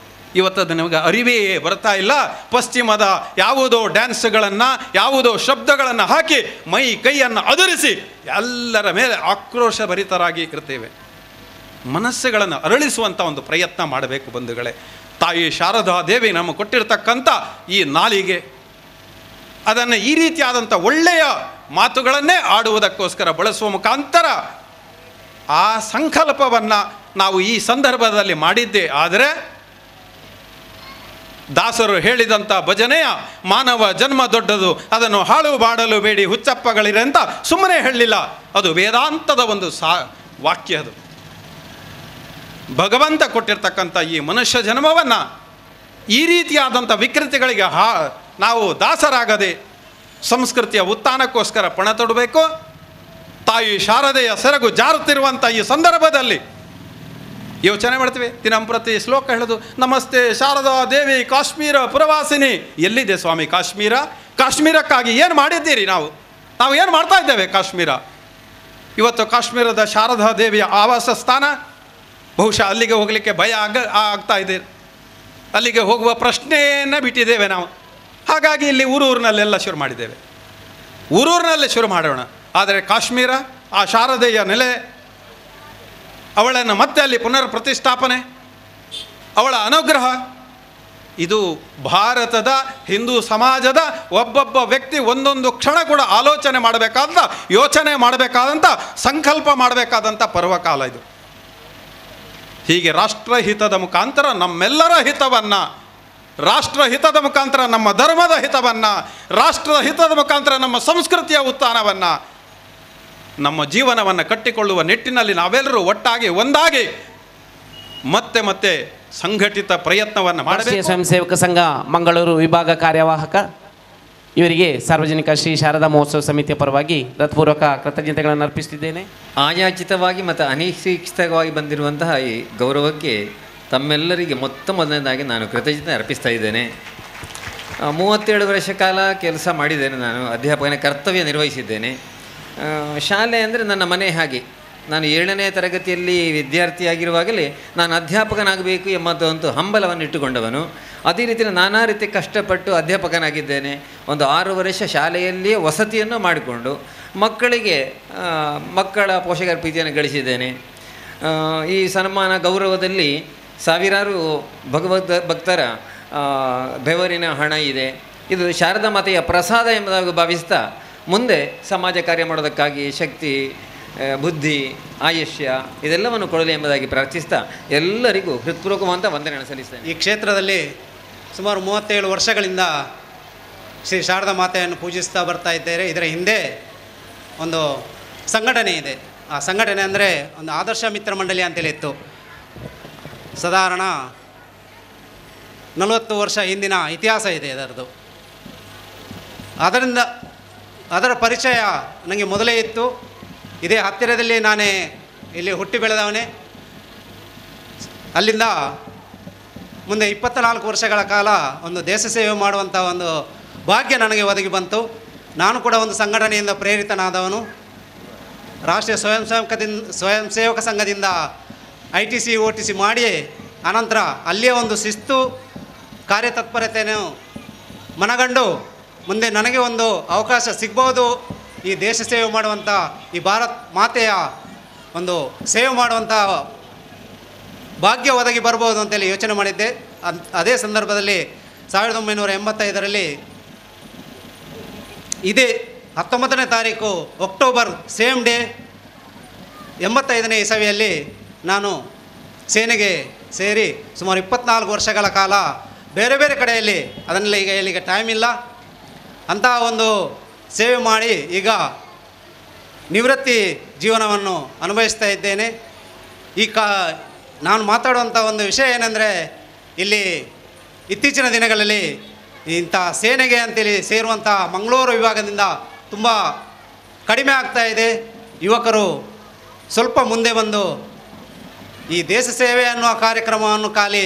ಇವತ್ತದು ನಮಗೆ ಅರಿವೇ ಬರ್ತಾ ಇಲ್ಲ. ಪಶ್ಚಿಮದ ಯಾವುದೋ ಡ್ಯಾನ್ಸ್ಗಳನ್ನು, ಯಾವುದೋ ಶಬ್ದಗಳನ್ನು ಹಾಕಿ ಮೈ ಕೈಯನ್ನು ಅದುರಿಸಿ ಎಲ್ಲರ ಮೇಲೆ ಆಕ್ರೋಶಭರಿತರಾಗಿ ಇರ್ತೇವೆ. ಮನಸ್ಸುಗಳನ್ನು ಅರಳಿಸುವಂಥ ಒಂದು ಪ್ರಯತ್ನ ಮಾಡಬೇಕು ಬಂಧುಗಳೇ. ತಾಯಿ ಶಾರದಾ ದೇವಿ ನಮಗೆ ಕೊಟ್ಟಿರ್ತಕ್ಕಂಥ ಈ ನಾಲಿಗೆ, ಅದನ್ನು ಈ ರೀತಿಯಾದಂಥ ಒಳ್ಳೆಯ ಮಾತುಗಳನ್ನೇ ಆಡುವುದಕ್ಕೋಸ್ಕರ ಬಳಸುವ ಮುಖಾಂತರ ಆ ಸಂಕಲ್ಪವನ್ನು ನಾವು ಈ ಸಂದರ್ಭದಲ್ಲಿ ಮಾಡಿದ್ದೇ ಆದರೆ ದಾಸರು ಹೇಳಿದಂಥ ಭಜನೆಯ ಮಾನವ ಜನ್ಮ ದೊಡ್ಡದು, ಅದನ್ನು ಹಾಳು ಬಾಡಲು ಬೇಡಿ ಹುಚ್ಚಪ್ಪಗಳಿರೆ ಅಂತ ಸುಮ್ಮನೆ ಹೇಳಲಿಲ್ಲ. ಅದು ವೇದಾಂತದ ಒಂದು ವಾಕ್ಯ. ಅದು ಭಗವಂತ ಕೊಟ್ಟಿರ್ತಕ್ಕಂಥ ಈ ಮನುಷ್ಯ ಜನ್ಮವನ್ನು ಈ ರೀತಿಯಾದಂಥ ವಿಕೃತಿಗಳಿಗೆ ನಾವು ದಾಸರಾಗದೆ ಸಂಸ್ಕೃತಿಯ ಉತ್ಥಾನಕ್ಕೋಸ್ಕರ ಪಣ ತೊಡಬೇಕು. ತಾಯಿ ಶಾರದೆಯ ಸೆರಗು ಜಾರುತ್ತಿರುವಂಥ ಈ ಸಂದರ್ಭದಲ್ಲಿ ಯೋಚನೆ ಮಾಡ್ತೀವಿ. ದಿನಂಪ್ರತಿ ಶ್ಲೋಕ ಹೇಳೋದು, ನಮಸ್ತೆ ಶಾರದಾ ದೇವಿ ಕಾಶ್ಮೀರ ಪುರವಾಸಿನಿ. ಎಲ್ಲಿದೆ ಸ್ವಾಮಿ ಕಾಶ್ಮೀರ? ಕಾಶ್ಮೀರಕ್ಕಾಗಿ ಏನು ಮಾಡಿದ್ದೀರಿ? ನಾವು ಏನು ಮಾಡ್ತಾ ಇದ್ದೇವೆ? ಕಾಶ್ಮೀರ ಇವತ್ತು ಕಾಶ್ಮೀರದ ಶಾರದಾ ದೇವಿಯ ಆವಾಸ ಸ್ಥಾನ. ಬಹುಶಃ ಅಲ್ಲಿಗೆ ಹೋಗಲಿಕ್ಕೆ ಭಯ ಆಗ್ತಾ ಇದೆ. ಅಲ್ಲಿಗೆ ಹೋಗುವ ಪ್ರಶ್ನೆಯನ್ನೇ ಬಿಟ್ಟಿದ್ದೇವೆ ನಾವು. ಹಾಗಾಗಿ ಇಲ್ಲಿ ಊರೂರಿನಲ್ಲೆಲ್ಲ ಶುರು ಮಾಡಿದ್ದೇವೆ. ಊರೂರಿನಲ್ಲೇ ಶುರು ಮಾಡೋಣ. ಆದರೆ ಕಾಶ್ಮೀರ, ಆ ಶಾರದೆಯ ನೆಲೆ, ಅವಳನ್ನು ಮತ್ತೆ ಅಲ್ಲಿ ಪುನರ್ ಪ್ರತಿಷ್ಠಾಪನೆ, ಅವಳ ಅನುಗ್ರಹ, ಇದು ಭಾರತದ ಹಿಂದೂ ಸಮಾಜದ ಒಬ್ಬೊಬ್ಬ ವ್ಯಕ್ತಿ ಒಂದೊಂದು ಕ್ಷಣ ಕೂಡ ಆಲೋಚನೆ ಮಾಡಬೇಕಾದಂಥ, ಯೋಚನೆ ಮಾಡಬೇಕಾದಂಥ, ಸಂಕಲ್ಪ ಮಾಡಬೇಕಾದಂಥ ಪರ್ವಕಾಲ ಇದು. ಹೀಗೆ ರಾಷ್ಟ್ರಹಿತದ ಮುಖಾಂತರ ನಮ್ಮೆಲ್ಲರ ಹಿತವನ್ನು, ರಾಷ್ಟ್ರಹಿತದ ಮುಖಾಂತರ ನಮ್ಮ ಧರ್ಮದ ಹಿತವನ್ನು, ರಾಷ್ಟ್ರದ ಹಿತದ ಮುಖಾಂತರ ನಮ್ಮ ಸಂಸ್ಕೃತಿಯ ಉತ್ಥಾನವನ್ನು, ನಮ್ಮ ಜೀವನವನ್ನು ಕಟ್ಟಿಕೊಳ್ಳುವ ನಿಟ್ಟಿನಲ್ಲಿ ನಾವೆಲ್ಲರೂ ಒಟ್ಟಾಗಿ ಒಂದಾಗಿ ಮತ್ತೆ ಮತ್ತೆ ಸಂಘಟಿತ ಪ್ರಯತ್ನವನ್ನು ಮಾಡಬೇಕು. ಸ್ವಯಂ ಸೇವಕ ಸಂಘ ಮಂಗಳೂರು ವಿಭಾಗ ಕಾರ್ಯವಾಹಕ ಇವರಿಗೆ ಸಾರ್ವಜನಿಕ ಶ್ರೀ ಶಾರದಾ ಮಹೋತ್ಸವ ಸಮಿತಿಯ ಪರವಾಗಿ ಹೃತ್ಪೂರ್ವಕ ಕೃತಜ್ಞತೆಗಳನ್ನು ಅರ್ಪಿಸುತ್ತಿದ್ದೇನೆ. ಆಯಾಚಿತವಾಗಿ ಮತ್ತು ಅನಿರೀಕ್ಷಿತವಾಗಿ ಬಂದಿರುವಂತಹ ಈ ಗೌರವಕ್ಕೆ ತಮ್ಮೆಲ್ಲರಿಗೆ ಮೊದಲನೇದಾಗಿ ನಾನು ಕೃತಜ್ಞತೆ ಅರ್ಪಿಸ್ತಾ ಇದ್ದೇನೆ. 37 ವರ್ಷ ಕಾಲ ಕೆಲಸ ಮಾಡಿದ್ದೇನೆ. ನಾನು ಅಧ್ಯಾಪಕನ ಕರ್ತವ್ಯ ನಿರ್ವಹಿಸಿದ್ದೇನೆ. ಶಾಲೆ ಅಂದರೆ ನನ್ನ ಮನೆ ಹಾಗೆ. ನಾನು 7ನೇ ತರಗತಿಯಲ್ಲಿ ವಿದ್ಯಾರ್ಥಿಯಾಗಿರುವಾಗಲೇ ನಾನು ಅಧ್ಯಾಪಕನಾಗಬೇಕು ಎಂಬಂಥ ಹಂಬಲವನ್ನು ಇಟ್ಟುಕೊಂಡವನು. ಅದೇ ರೀತಿ ನಾನಾ ರೀತಿ ಕಷ್ಟಪಟ್ಟು ಅಧ್ಯಾಪಕನಾಗಿದ್ದೇನೆ. ಒಂದು 6 ವರ್ಷ ಶಾಲೆಯಲ್ಲಿಯೇ ವಸತಿಯನ್ನು ಮಾಡಿಕೊಂಡು ಮಕ್ಕಳ ಪೋಷಕರ ಪ್ರೀತಿಯನ್ನು ಗಳಿಸಿದ್ದೇನೆ. ಈ ಸನ್ಮಾನ ಗೌರವದಲ್ಲಿ ಸಾವಿರಾರು ಭಕ್ತರ ಬೆವರಿನ ಹಣ ಇದೆ. ಇದು ಶಾರದಾ ಮಾತೆಯ ಪ್ರಸಾದ ಎಂಬುದಾಗಿ ಭಾವಿಸ್ತಾ ಮುಂದೆ ಸಮಾಜ ಕಾರ್ಯ ಮಾಡೋದಕ್ಕಾಗಿ ಶಕ್ತಿ, ಬುದ್ಧಿ, ಆಯುಷ್ಯ ಇದೆಲ್ಲವನ್ನು ಕೊಡಲಿ ಎಂಬುದಾಗಿ ಪ್ರಾರ್ಥಿಸ್ತಾ ಎಲ್ಲರಿಗೂ ಹೃತ್ಪೂರ್ವಕವಾದ ವಂದನೆಯನ್ನು ಸಲ್ಲಿಸ್ತೇನೆ. ಈ ಕ್ಷೇತ್ರದಲ್ಲಿ ಸುಮಾರು 37 ವರ್ಷಗಳಿಂದ ಶ್ರೀ ಶಾರದಾ ಮಾತೆಯನ್ನು ಪೂಜಿಸ್ತಾ ಬರ್ತಾ ಇದ್ದಾರೆ. ಇದರ ಹಿಂದೆ ಒಂದು ಸಂಘಟನೆ ಇದೆ. ಆ ಸಂಘಟನೆ ಅಂದರೆ ಒಂದು ಆದರ್ಶ ಮಿತ್ರ ಮಂಡಳಿ ಅಂತೇಳಿ ಇತ್ತು. ಸಾಧಾರಣ 40 ವರ್ಷ ಹಿಂದಿನ ಇತಿಹಾಸ ಇದೆ ಅದರದ್ದು. ಅದರ ಪರಿಚಯ ನನಗೆ ಮೊದಲೇ ಇತ್ತು. ಇದೇ ಹತ್ತಿರದಲ್ಲಿ ನಾನೇ ಇಲ್ಲಿ ಹುಟ್ಟಿ ಬೆಳೆದವನೇ. ಅಲ್ಲಿಂದ ಮುಂದೆ 24 ವರ್ಷಗಳ ಕಾಲ ಒಂದು ದೇಶ ಸೇವೆ ಮಾಡುವಂಥ ಒಂದು ಭಾಗ್ಯ ನನಗೆ ಒದಗಿ ಬಂತು. ನಾನು ಕೂಡ ಒಂದು ಸಂಘಟನೆಯಿಂದ ಪ್ರೇರಿತನಾದವನು. ರಾಷ್ಟ್ರೀಯ ಸ್ವಯಂ ಸೇವಕ ಸಂಘದಿಂದ ITC OTC ಮಾಡಿ ಅನಂತರ ಅಲ್ಲಿಯೇ ಒಂದು ಶಿಸ್ತು ಕಾರ್ಯತತ್ಪರತೆಯನ್ನು ಮನಗಂಡು ಮುಂದೆ ನನಗೆ ಒಂದು ಅವಕಾಶ ಸಿಗ್ಬೋದು, ಈ ದೇಶ ಸೇವೆ ಮಾಡುವಂಥ, ಈ ಭಾರತ್ ಮಾತೆಯ ಒಂದು ಸೇವೆ ಮಾಡುವಂಥ ಭಾಗ್ಯ ಒದಗಿ ಬರ್ಬೋದು ಅಂತೇಳಿ ಯೋಚನೆ ಮಾಡಿದ್ದೆ. ಅದೇ ಸಂದರ್ಭದಲ್ಲಿ 1985ರಲ್ಲಿ ಇದೇ 19ನೇ ತಾರೀಕು ಅಕ್ಟೋಬರ್ ಸೇಮ್ ಡೇ 85ನೇ ಇಸವಿಯಲ್ಲಿ ನಾನು ಸೇನೆಗೆ ಸೇರಿ ಸುಮಾರು 24 ವರ್ಷಗಳ ಕಾಲ ಬೇರೆ ಬೇರೆ ಕಡೆಯಲ್ಲಿ, ಅದನ್ನೆಲ್ಲ ಈಗ ಹೇಳಿಗೆ ಟೈಮ್ ಇಲ್ಲ, ಅಂತಹ ಒಂದು ಸೇವೆ ಮಾಡಿ ಈಗ ನಿವೃತ್ತಿ ಜೀವನವನ್ನು ಅನುಭವಿಸ್ತಾ ಇದ್ದೇನೆ. ನಾನು ಮಾತಾಡುವಂಥ ಒಂದು ವಿಷಯ ಏನೆಂದರೆ, ಇಲ್ಲಿ ಇತ್ತೀಚಿನ ದಿನಗಳಲ್ಲಿ ಇಂಥ ಸೇನೆಗೆ ಅಂತೇಳಿ ಸೇರುವಂಥ ಮಂಗಳೂರು ವಿಭಾಗದಿಂದ ತುಂಬ ಕಡಿಮೆ ಆಗ್ತಾ ಇದೆ. ಯುವಕರು ಸ್ವಲ್ಪ ಮುಂದೆ ಬಂದು ಈ ದೇಶ ಸೇವೆ ಅನ್ನುವ ಕಾರ್ಯಕ್ರಮವನ್ನು ಖಾಲಿ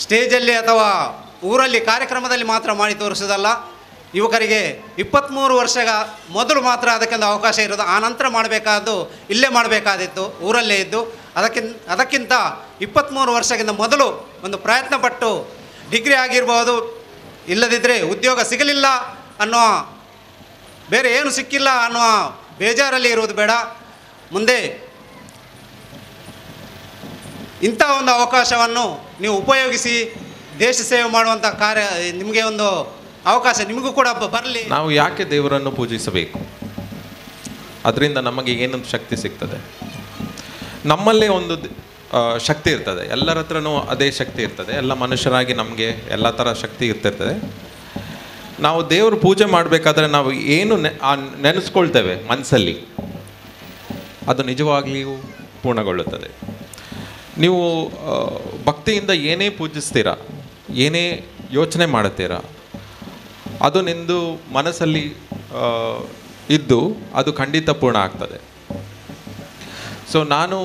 ಸ್ಟೇಜಲ್ಲಿ ಅಥವಾ ಊರಲ್ಲಿ ಕಾರ್ಯಕ್ರಮದಲ್ಲಿ ಮಾತ್ರ ಮಾಡಿ ತೋರಿಸೋದಲ್ಲ, ಯುವಕರಿಗೆ 23 ವರ್ಷಗಳ ಮೊದಲು ಮಾತ್ರ ಅದಕ್ಕೊಂದು ಅವಕಾಶ ಇರೋದು. ಆ ನಂತರ ಮಾಡಬೇಕಾದ್ದು ಇಲ್ಲೇ ಮಾಡಬೇಕಾದಿತ್ತು, ಊರಲ್ಲೇ ಇದ್ದು. ಅದಕ್ಕಿಂತ 23 ವರ್ಷಕ್ಕಿಂತ ಮೊದಲು ಒಂದು ಪ್ರಯತ್ನ ಪಟ್ಟು ಡಿಗ್ರಿ ಆಗಿರ್ಬೋದು, ಇಲ್ಲದಿದ್ದರೆ ಉದ್ಯೋಗ ಸಿಗಲಿಲ್ಲ ಅನ್ನುವ, ಬೇರೆ ಏನು ಸಿಕ್ಕಿಲ್ಲ ಅನ್ನುವ ಬೇಜಾರಲ್ಲಿ ಇರುವುದು ಬೇಡ. ಮುಂದೆ ಇಂಥ ಒಂದು ಅವಕಾಶವನ್ನು ನೀವು ಉಪಯೋಗಿಸಿ ದೇಶ ಸೇವೆ ಮಾಡುವಂಥ ಕಾರ್ಯ, ನಿಮಗೆ ಒಂದು ಅವಕಾಶ ನಿಮಗೂ ಕೂಡ ಬರಲಿ. ನಾವು ಯಾಕೆ ದೇವರನ್ನು ಪೂಜಿಸಬೇಕು? ಅದರಿಂದ ನಮಗೆ ಏನೊಂದು ಶಕ್ತಿ ಸಿಗ್ತದೆ. ನಮ್ಮಲ್ಲೇ ಒಂದು ಶಕ್ತಿ ಇರ್ತದೆ, ಎಲ್ಲರ ಹತ್ರನೂ ಅದೇ ಶಕ್ತಿ ಇರ್ತದೆ. ಎಲ್ಲ ಮನುಷ್ಯರಾಗಿ ನಮಗೆ ಎಲ್ಲ ಥರ ಶಕ್ತಿ ಇರ್ತಿರ್ತದೆ. ನಾವು ದೇವ್ರ ಪೂಜೆ ಮಾಡಬೇಕಾದ್ರೆ ನಾವು ಏನು ನೆನೆಸ್ಕೊಳ್ತೇವೆ ಮನಸ್ಸಲ್ಲಿ, ಅದು ನಿಜವಾಗ್ಲಿಯೂ ಪೂರ್ಣಗೊಳ್ಳುತ್ತದೆ. ನೀವು ಭಕ್ತಿಯಿಂದ ಏನೇ ಪೂಜಿಸ್ತೀರಾ, ಏನೇ ಯೋಚನೆ ಮಾಡುತ್ತೀರಾ, ಅದು ನಿಂದು ಮನಸ್ಸಲ್ಲಿ ಇದ್ದು ಅದು ಖಂಡಿತ ಪೂರ್ಣ ಆಗ್ತದೆ. ಸೊ ನಾನು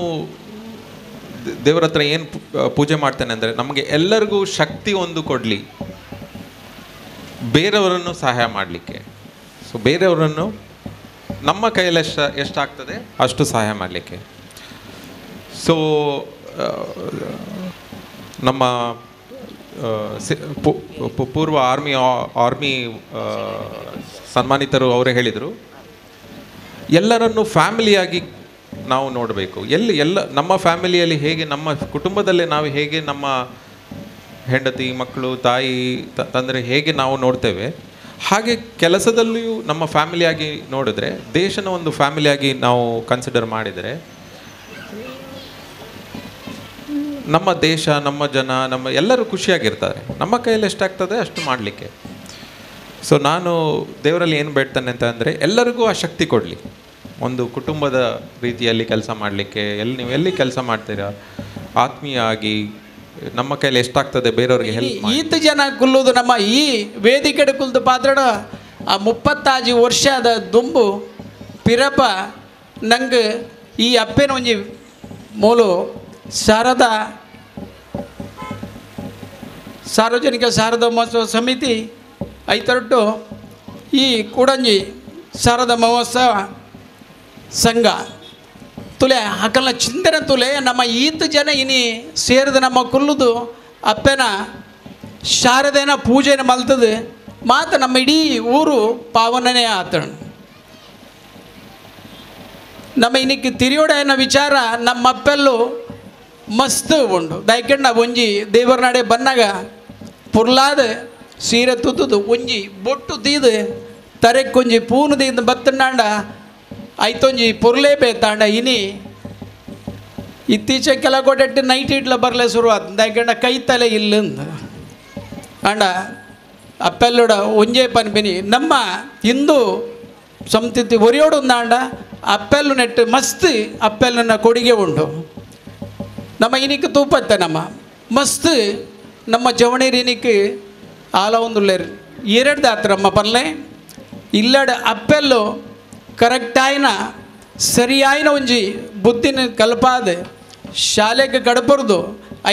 ದೇವರ ಹತ್ರ ಏನು ಪೂಜೆ ಮಾಡ್ತೇನೆ ಅಂದರೆ, ನಮಗೆ ಎಲ್ಲರಿಗೂ ಶಕ್ತಿ ಒಂದು ಕೊಡಲಿ, ಬೇರೆಯವರನ್ನು ಸಹಾಯ ಮಾಡಲಿಕ್ಕೆ. ಸೊ ಬೇರೆಯವರನ್ನು ನಮ್ಮ ಕೈಯಲ್ಲಿ ಎಷ್ಟಾಗ್ತದೆ ಅಷ್ಟು ಸಹಾಯ ಮಾಡಲಿಕ್ಕೆ. ಸೊ ನಮ್ಮ ಪೂರ್ವ ಆರ್ಮಿ ಸನ್ಮಾನಿತರು ಅವರೇ ಹೇಳಿದರು, ಎಲ್ಲರನ್ನು ಫ್ಯಾಮಿಲಿಯಾಗಿ ನಾವು ನೋಡಬೇಕು. ಎಲ್ಲ ನಮ್ಮ ಫ್ಯಾಮಿಲಿಯಲ್ಲಿ ಹೇಗೆ, ನಮ್ಮ ಕುಟುಂಬದಲ್ಲೇ ನಾವು ಹೇಗೆ ನಮ್ಮ ಹೆಂಡತಿ, ಮಕ್ಕಳು, ತಾಯಿ, ತಂದರೆ ಹೇಗೆ ನಾವು ನೋಡ್ತೇವೆ, ಹಾಗೆ ಕೆಲಸದಲ್ಲಿಯೂ ನಮ್ಮ ಫ್ಯಾಮಿಲಿಯಾಗಿ ನೋಡಿದ್ರೆ, ದೇಶನ ಒಂದು ಫ್ಯಾಮಿಲಿಯಾಗಿ ನಾವು ಕನ್ಸಿಡರ್ ಮಾಡಿದರೆ, ನಮ್ಮ ದೇಶ, ನಮ್ಮ ಜನ, ನಮ್ಮ ಎಲ್ಲರೂ ಖುಷಿಯಾಗಿರ್ತಾರೆ. ನಮ್ಮ ಕೈಯಲ್ಲಿ ಎಷ್ಟಾಗ್ತದೆ ಅಷ್ಟು ಮಾಡಲಿಕ್ಕೆ. ಸೊ ನಾನು ದೇವರಲ್ಲಿ ಏನು ಬೇಡ್ತಾನೆ ಅಂತ ಅಂದರೆ, ಎಲ್ಲರಿಗೂ ಆ ಶಕ್ತಿ ಕೊಡಲಿ, ಒಂದು ಕುಟುಂಬದ ರೀತಿಯಲ್ಲಿ ಕೆಲಸ ಮಾಡಲಿಕ್ಕೆ. ನೀವು ಎಲ್ಲಿ ಕೆಲಸ ಮಾಡ್ತೀರಾ, ಆತ್ಮೀಯ ಆಗಿ ನಮ್ಮ ಕೈಯಲ್ಲಿ ಎಷ್ಟಾಗ್ತದೆ ಬೇರೆಯವ್ರಿಗೆ ಹೆಲ್ಪ್. ಈತ ಜನ ಕುಲ್ಲುದು ನಮ್ಮ ಈ ವೇದಿಕೆ ಕುಲ್ದು ಪಾತ್ರಡ ಆ 35 ವರ್ಷದ ದುಂಬು ಪಿರಪ ನಂಗೆ ಈ ಅಪ್ಪೇನ ಒಂಜಿ ಮೂಲು ಶಾರದಾ ಸಾರ್ವಜನಿಕ ಶಾರದಾ ಮಹೋತ್ಸವ ಸಮಿತಿ ಐತರಟ್ಟು ಈ ಕೂಡಂಜಿ ಶಾರದಾ ಮಹೋತ್ಸವ ಸಂಘ ತುಲೆ ಹಕಲ್ನ ಚಿಂತನೆ ತುಲೆ ನಮ್ಮ ಈತ ಜನ ಇನಿ ಸೇರಿದ ನಮ್ಮ ಕುಲ್ಲುದು ಅಪ್ಪೆನ ಶಾರದೇನ ಪೂಜೆನ ಮಲ್ತದೆ ಮಾತ ನಮ್ಮ ಇಡೀ ಊರು ಪಾವನನೇ ಆತಣ. ನಮ್ಮ ಇನ್ನಿಕ್ಕೆ ತಿರಿಯೋಡೆನ ವಿಚಾರ ನಮ್ಮ ಅಪ್ಪೆಲ್ಲು ಮಸ್ತ್ ಉಂಡು. ದಯಕೆಂಡ ಒಂಜಿ ದೇವರ ನಡೆ ಬನ್ನಾಗ ಪುರ್ಲಾದ ಸೀರೆ ತುತ್ತದು ಒಂಜಿ ಬೊಟ್ಟು ತೀದು ತರೆಕೊಂಜಿ ಪೂನು ತೀದು ಬತ್ತಂಡ ಐತೊಂಜಿ ಪುರ್ಲೇ ಬೇತಾಂಡ. ಇನಿ ಇತ್ತೀಚೆಗೆ ಕೆಲ ಕೊಟ್ಟೆ ನೈಟ್ ಇಡ್ಲ ಬರಲೇ ಶುರುವಾದ ದಯಕೆಂಡ ಕೈ ತಲೆ ಇಲ್ಲಂದ ಅಂಡ ಅಪ್ಪೆಲ್ಲೋಡ ಒಂಜೇ ಪನ್ಬಿನಿ ನಮ್ಮ ಹಿಂದೂ ಸಂಸ್ಕೃತಿ ಒರಿಯೋಡು ಅಂಡ ಅಪ್ಪೆಲ್ಲು ನೆಟ್ಟು ಮಸ್ತ್ ಅಪ್ಪೆಲ್ಲನ ಕೊಡುಗೆ ಉಂಟು. ನಮ್ಮ ಇನಿಕ್ ತೂಪತ್ತೆ ನಮ್ಮ ಮಸ್ತ್ ನಮ್ಮ ಜವಣೀರ್ ಇನಿಕ್ ಆಲ ಒಂದುಲ್ಲೇರು 2 ದಾತ್ರಮ್ಮ ಪರ್ಲೆ ಇಲ್ಲಡ ಅಪ್ಪೆಲ್ಲು ಕರೆಕ್ಟಾಯಿನ ಸರಿಯಾಯಿನ ಒಂಜಿ ಬುದ್ಧಿನ ಕಲ್ಪಾದ ಶಾಲೆಗೆ ಗಡಪರ್ದು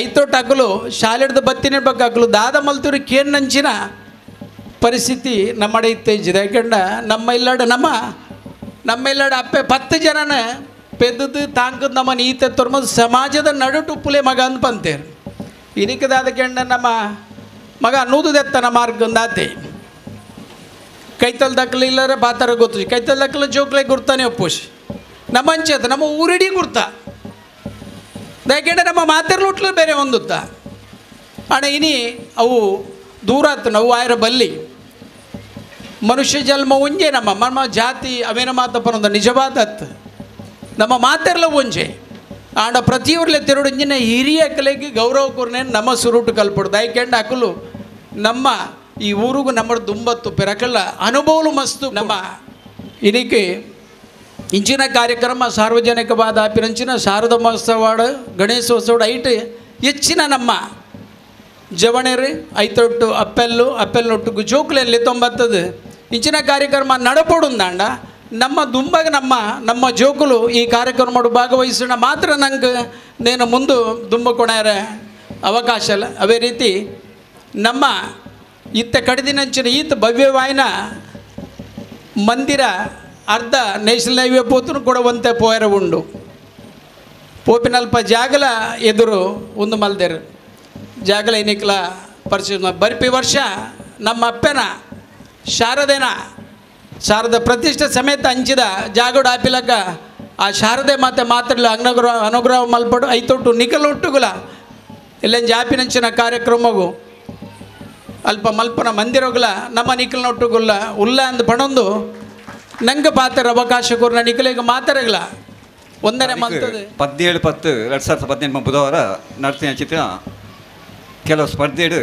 ಐತೊಟ್ಟು ಹಕ್ಕಲು ಶಾಲೆಡ್ದು ಬತ್ತಿನ ಬಗ್ಗೆ ಹಕ್ಕಲು ದಾದ ಮಲ್ತೂರಿ ಕೇನ್ ನಂಚಿನ ಪರಿಸ್ಥಿತಿ ನಮ್ಮಡೆ ಇತ್ತೇಜಿದೆ. ಯಾಕಂಡ ನಮ್ಮ ಇಲ್ಲಡ ನಮ್ಮೆಲ್ಲಡ ಅಪ್ಪೆ 10 ಜನನ ಪೆದ್ದದು ತಾಂಕದ ನಮ್ಮ ನೀತೆ ತೊರ್ಮದು ಸಮಾಜದ ನಡುಟುಪ್ಪುಲೆ ಮಗ ಅಂತ ಬಂತೇರು ಇನಿಕದಾದ ಕೆಂಡ ನಮ್ಮ ಮಗ ಅನ್ನೂದು ದೆತ್ತನ ಮಾರ್ಗಂದಾತೆ ಕೈತಲ್ ದಕ್ಕಲಿಲ್ಲರ ಬಾತರ ಗೊತ್ತು ಕೈತಲ್ ದಕ್ಕಲ ಜೋಕ್ಲೆ ಗುರ್ತಾನೆ ಒಪ್ಪುಷ್ ನಮ್ಮ ಅಂಚೆತ ನಮ್ಮ ಊರಿಡೀ ಗುರ್ತ ಯಾಕೆಂದ್ರೆ ನಮ್ಮ ಮಾತೆರ್ಲುಟ್ಲು ಬೇರೆ ಹೊಂದುತ್ತ ಅಣ್ಣ ಇನಿ ಅವು ದೂರಾತ್ ನಾವು ಆಯ್ರ ಬಲ್ಲಿ ಮನುಷ್ಯ ಜನ್ಮ ಒಂಜೆ ನಮ್ಮ ಜಾತಿ ಅವೇನ ಮಾತಪ್ಪನೊಂದು ನಿಜವಾದತ್ ನಮ್ಮ ಮಾತೆರ್ಲ ಒಂಜೆ ಆಂಡ ಪ್ರತಿಯೊರ್ಲೆ ತೆರಡಿಂಜಿನ ಹಿರಿಯ ಕಲೆಗೆ ಗೌರವ ಕೂರ್ನೆ ನಮ್ಮ ಸುರುಟು ಕಲ್ಪಡ್ದು ಯಾಕೆಂಡ ಅಕಲು ನಮ್ಮ ಈ ಊರಿಗೂ ನಮ್ಮ ದುಂಬತ್ತು ಪೆರಕಲ್ಲ ಅನುಭವಲು ಮಸ್ತು ನಮ್ಮ ಇನಿಕೆ ಇಂಚಿನ ಕಾರ್ಯಕ್ರಮ ಸಾರ್ವಜನಿಕವಾದ ಪಿರಂಚಿನ ಶಾರದಾ ಮಹೋತ್ಸವ ಗಣೇಶೋತ್ಸವ ಐಟ್ ಹೆಚ್ಚಿನ ನಮ್ಮ ಜವಣೆರು ಐತೊಟ್ಟು ಅಪ್ಪೆಲ್ಲೊಟ್ಟು ಜೋಕ್ಲೆಯಲ್ಲಿ 90 ಇಂಚಿನ ಕಾರ್ಯಕ್ರಮ ನಡಪಡುಂದಾಂಡ ನಮ್ಮ ದುಂಬಾಗ ನಮ್ಮ ಜೋಕುಲು ಈ ಕಾರ್ಯಕ್ರಮ ಮಾಡು ಭಾಗವಹಿಸೋಣ ಮಾತ್ರ ನಂಗೆ ನೇನು ಮುಂದೆ ದುಂಬ ಕೊಣಾರ ಅವಕಾಶ ಅಲ್ಲ ಅವೇ ರೀತಿ ನಮ್ಮ ಇತ್ತ ಕಡಿದಿನಂಚಿನ ಈತ ಭವ್ಯವಾಯಿನ ಮಂದಿರ ಅರ್ಧ ನೇಷನಲ್ ಹೈವೇ ಪೋತನು ಕೊಡುವಂತೆ ಪೋಯರ ಉಂಡು ಪೋಪಿನಲ್ಪ ಜಾಗಲ ಎದುರು ಒಂದು ಮಲ್ದೇರು ಜಾಗಲ ಏನಿಕ್ಲ ಪರಿಚಯ ಬರ್ಪಿ ವರ್ಷ ನಮ್ಮ ಅಪ್ಪನ ಶಾರದಾ ಪ್ರತಿಷ್ಠೆ ಸಮೇತ ಹಂಚಿದ ಜಾಗೋಡು ಆಪಿಲಕ ಆ ಶಾರದೆ ಮಾತಾಡಲು ಅನುಗ್ರಹ ಮಲ್ಪಡು ಐತೊಟ್ಟು ನಿಕಲೊಟ್ಟುಗುಲ ಇಲ್ಲೇನು ಜಾಪಿನಂಚಿನ ಕಾರ್ಯಕ್ರಮವು ಅಲ್ಪ ಮಲ್ಪನ ಮಂದಿರಗುಲ ನಮ್ಮ ನಿಕಲ್ನೊಟ್ಟುಗುಲ್ಲ ಉಲ್ಲ ಅಂದು ಪಣೊಂದು ನಂಗೆ ಪಾತ್ರ ಅವಕಾಶ ಕೊರ್ನ ನಿಕಲಿಗೆ ಮಾತಾಡಗಲ ಒಂದನೇ ಮಲ್ತದೆ 17/10/2018 ಬುಧವಾರ ನಡೆಸಿದ ಚಿತ್ರ ಕೆಲವು ಸ್ಪರ್ಧೆಡು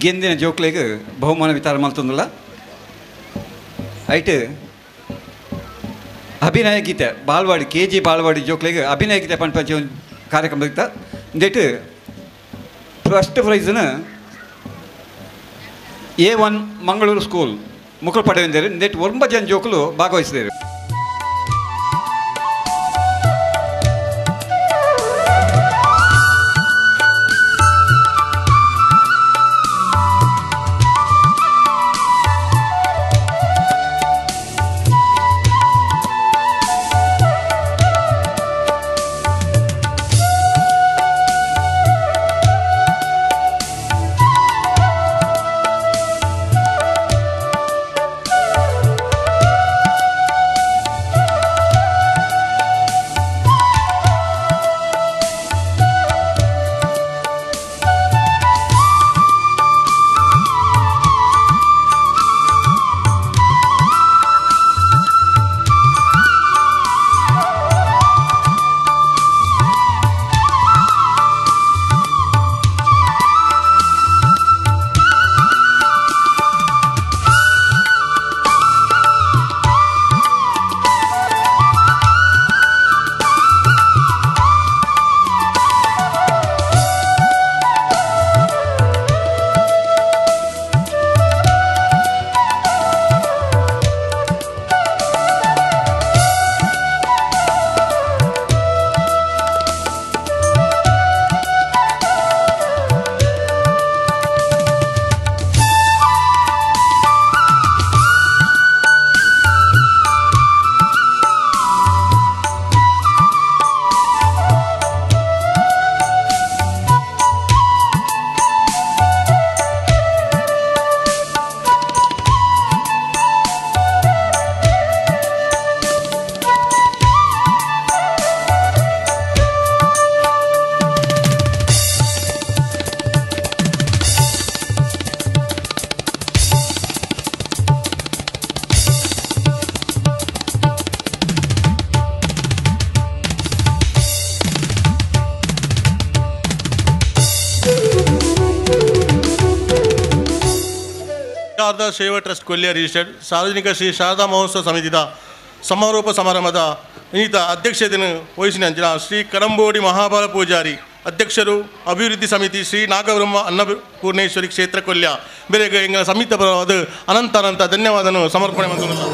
ಗೆಂದಿನ ಜೋಕ್ಲೆಗೆ ಬಹುಮಾನ ವಿತರಣೆ ಮಾಡ್ತಂದಿಲ್ಲ ಐಟ್ ಅಭಿನಯ ಗೀತೆ ಬಾಳ್ವಾಡಿ KG ಬಾಳ್ವಾಡಿ ಜೋಕ್ಲೆಗೆ ಅಭಿನಯ ಗೀತೆ ಪಂಚ ಕಾರ್ಯಕ್ರಮ ಇತ್ತ ಇಂದೇಟ್ ಫಸ್ಟ್ ಪ್ರೈಸ್ನ A1 ಮಂಗಳೂರು ಸ್ಕೂಲ್ ಮುಕ್ಕಳು ಪಡೆಯುವಂದರೆ ಇಂದೇಟ್ 9 ಜನ ಜೋಕುಲು ಭಾಗವಹಿಸಿದರು. ಶಾರದಾ ಸೇವಾ ಟ್ರಸ್ಟ್ ಕೊಲ್ಲಿಯ ರಿಜಿಸ್ಟರ್ಡ್ ಸಾರ್ವಜನಿಕ ಶ್ರೀ ಶಾರದಾ ಮಹೋತ್ಸವ ಸಮಿತಿದ ಸಮಾರೋಪ ಸಮಾರಂಭದ ಇನ್ನಿತ ಅಧ್ಯಕ್ಷತೆಯನ್ನು ವಹಿಸಿದ ಅಂಚಿನ ಶ್ರೀ ಕರಂಬೋಡಿ ಮಹಾಬಲ ಪೂಜಾರಿ ಅಧ್ಯಕ್ಷರು ಅಭಿವೃದ್ಧಿ ಸಮಿತಿ ಶ್ರೀ ನಾಗಬ್ರಹ್ಮ ಅನ್ನಪೂರ್ಣೇಶ್ವರಿ ಕ್ಷೇತ್ರ ಕೊಲ್ಯ ಬೇರೆ ಎಂಗಳ ಸಮಿತಿ ಪರವಾದ ಅನಂತ ಧನ್ಯವಾದನು ಸಮರ್ಪಣೆ ಮಾಡುತ್ತಿಲ್ಲ.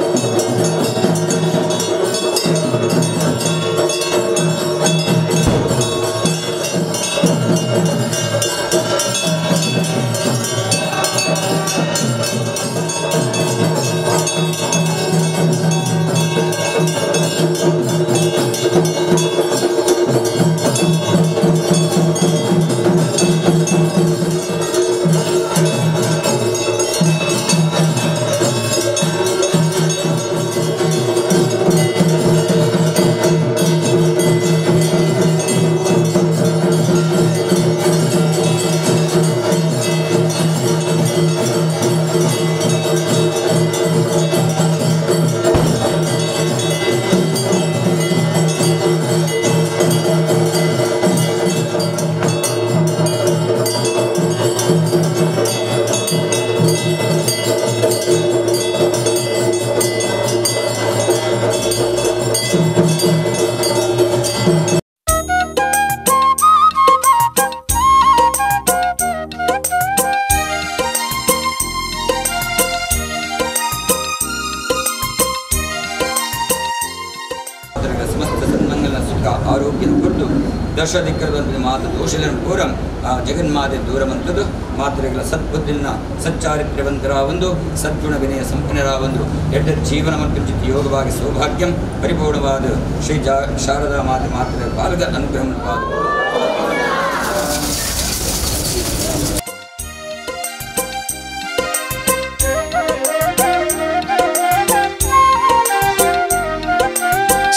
ದಶಧಿಕ್ಕರದಂತೆ ಮಾತು ದೋಷಗಳನ್ನು ಪೂರಂ ಆ ಜಗನ್ಮಾತೆ ದೂರವಂತದ್ದು ಮಾತರೆಗಳ ಸದ್ಬುದ್ಧಿನ ಸಚ್ಚಾರಿತ್ರ್ಯವಂತರಾವಂದು ಸದ್ಗುಣ ವಿನಯ ಸಂಪನ್ನರಾವಂದು ಎಡ್ಡ ಜೀವನ ಮತ್ತು ಚಿತ್ತ ಯೋಗವಾಗಿ ಸೌಭಾಗ್ಯಂ ಪರಿಪೂರ್ಣವಾದ ಶ್ರೀ ಶಾರದಾ ಮಾತೆ ಮಾತರೆ ಪಾಲದ ಅನುಗ್ರಹಂ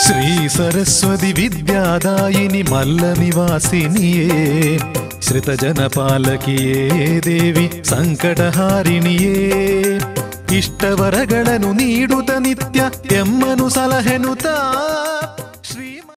ಶ್ರೀ ಸರಸ್ವತಿ ವಿದ್ಯಾದಾಯಿನಿ ಮಲ್ಲ ನಿವಾಸಿನಿಯೇ ಶ್ರಿತಜನ ಪಾಲಕಿಯೇ ದೇವಿ ಸಂಕಟಹಾರಿಣಿಯೇ ಇಷ್ಟವರಗಳನ್ನು ನೀಡುತ್ತ ನಿತ್ಯ ಎಮ್ಮನು ಸಲಹೆನುತ್ತಾ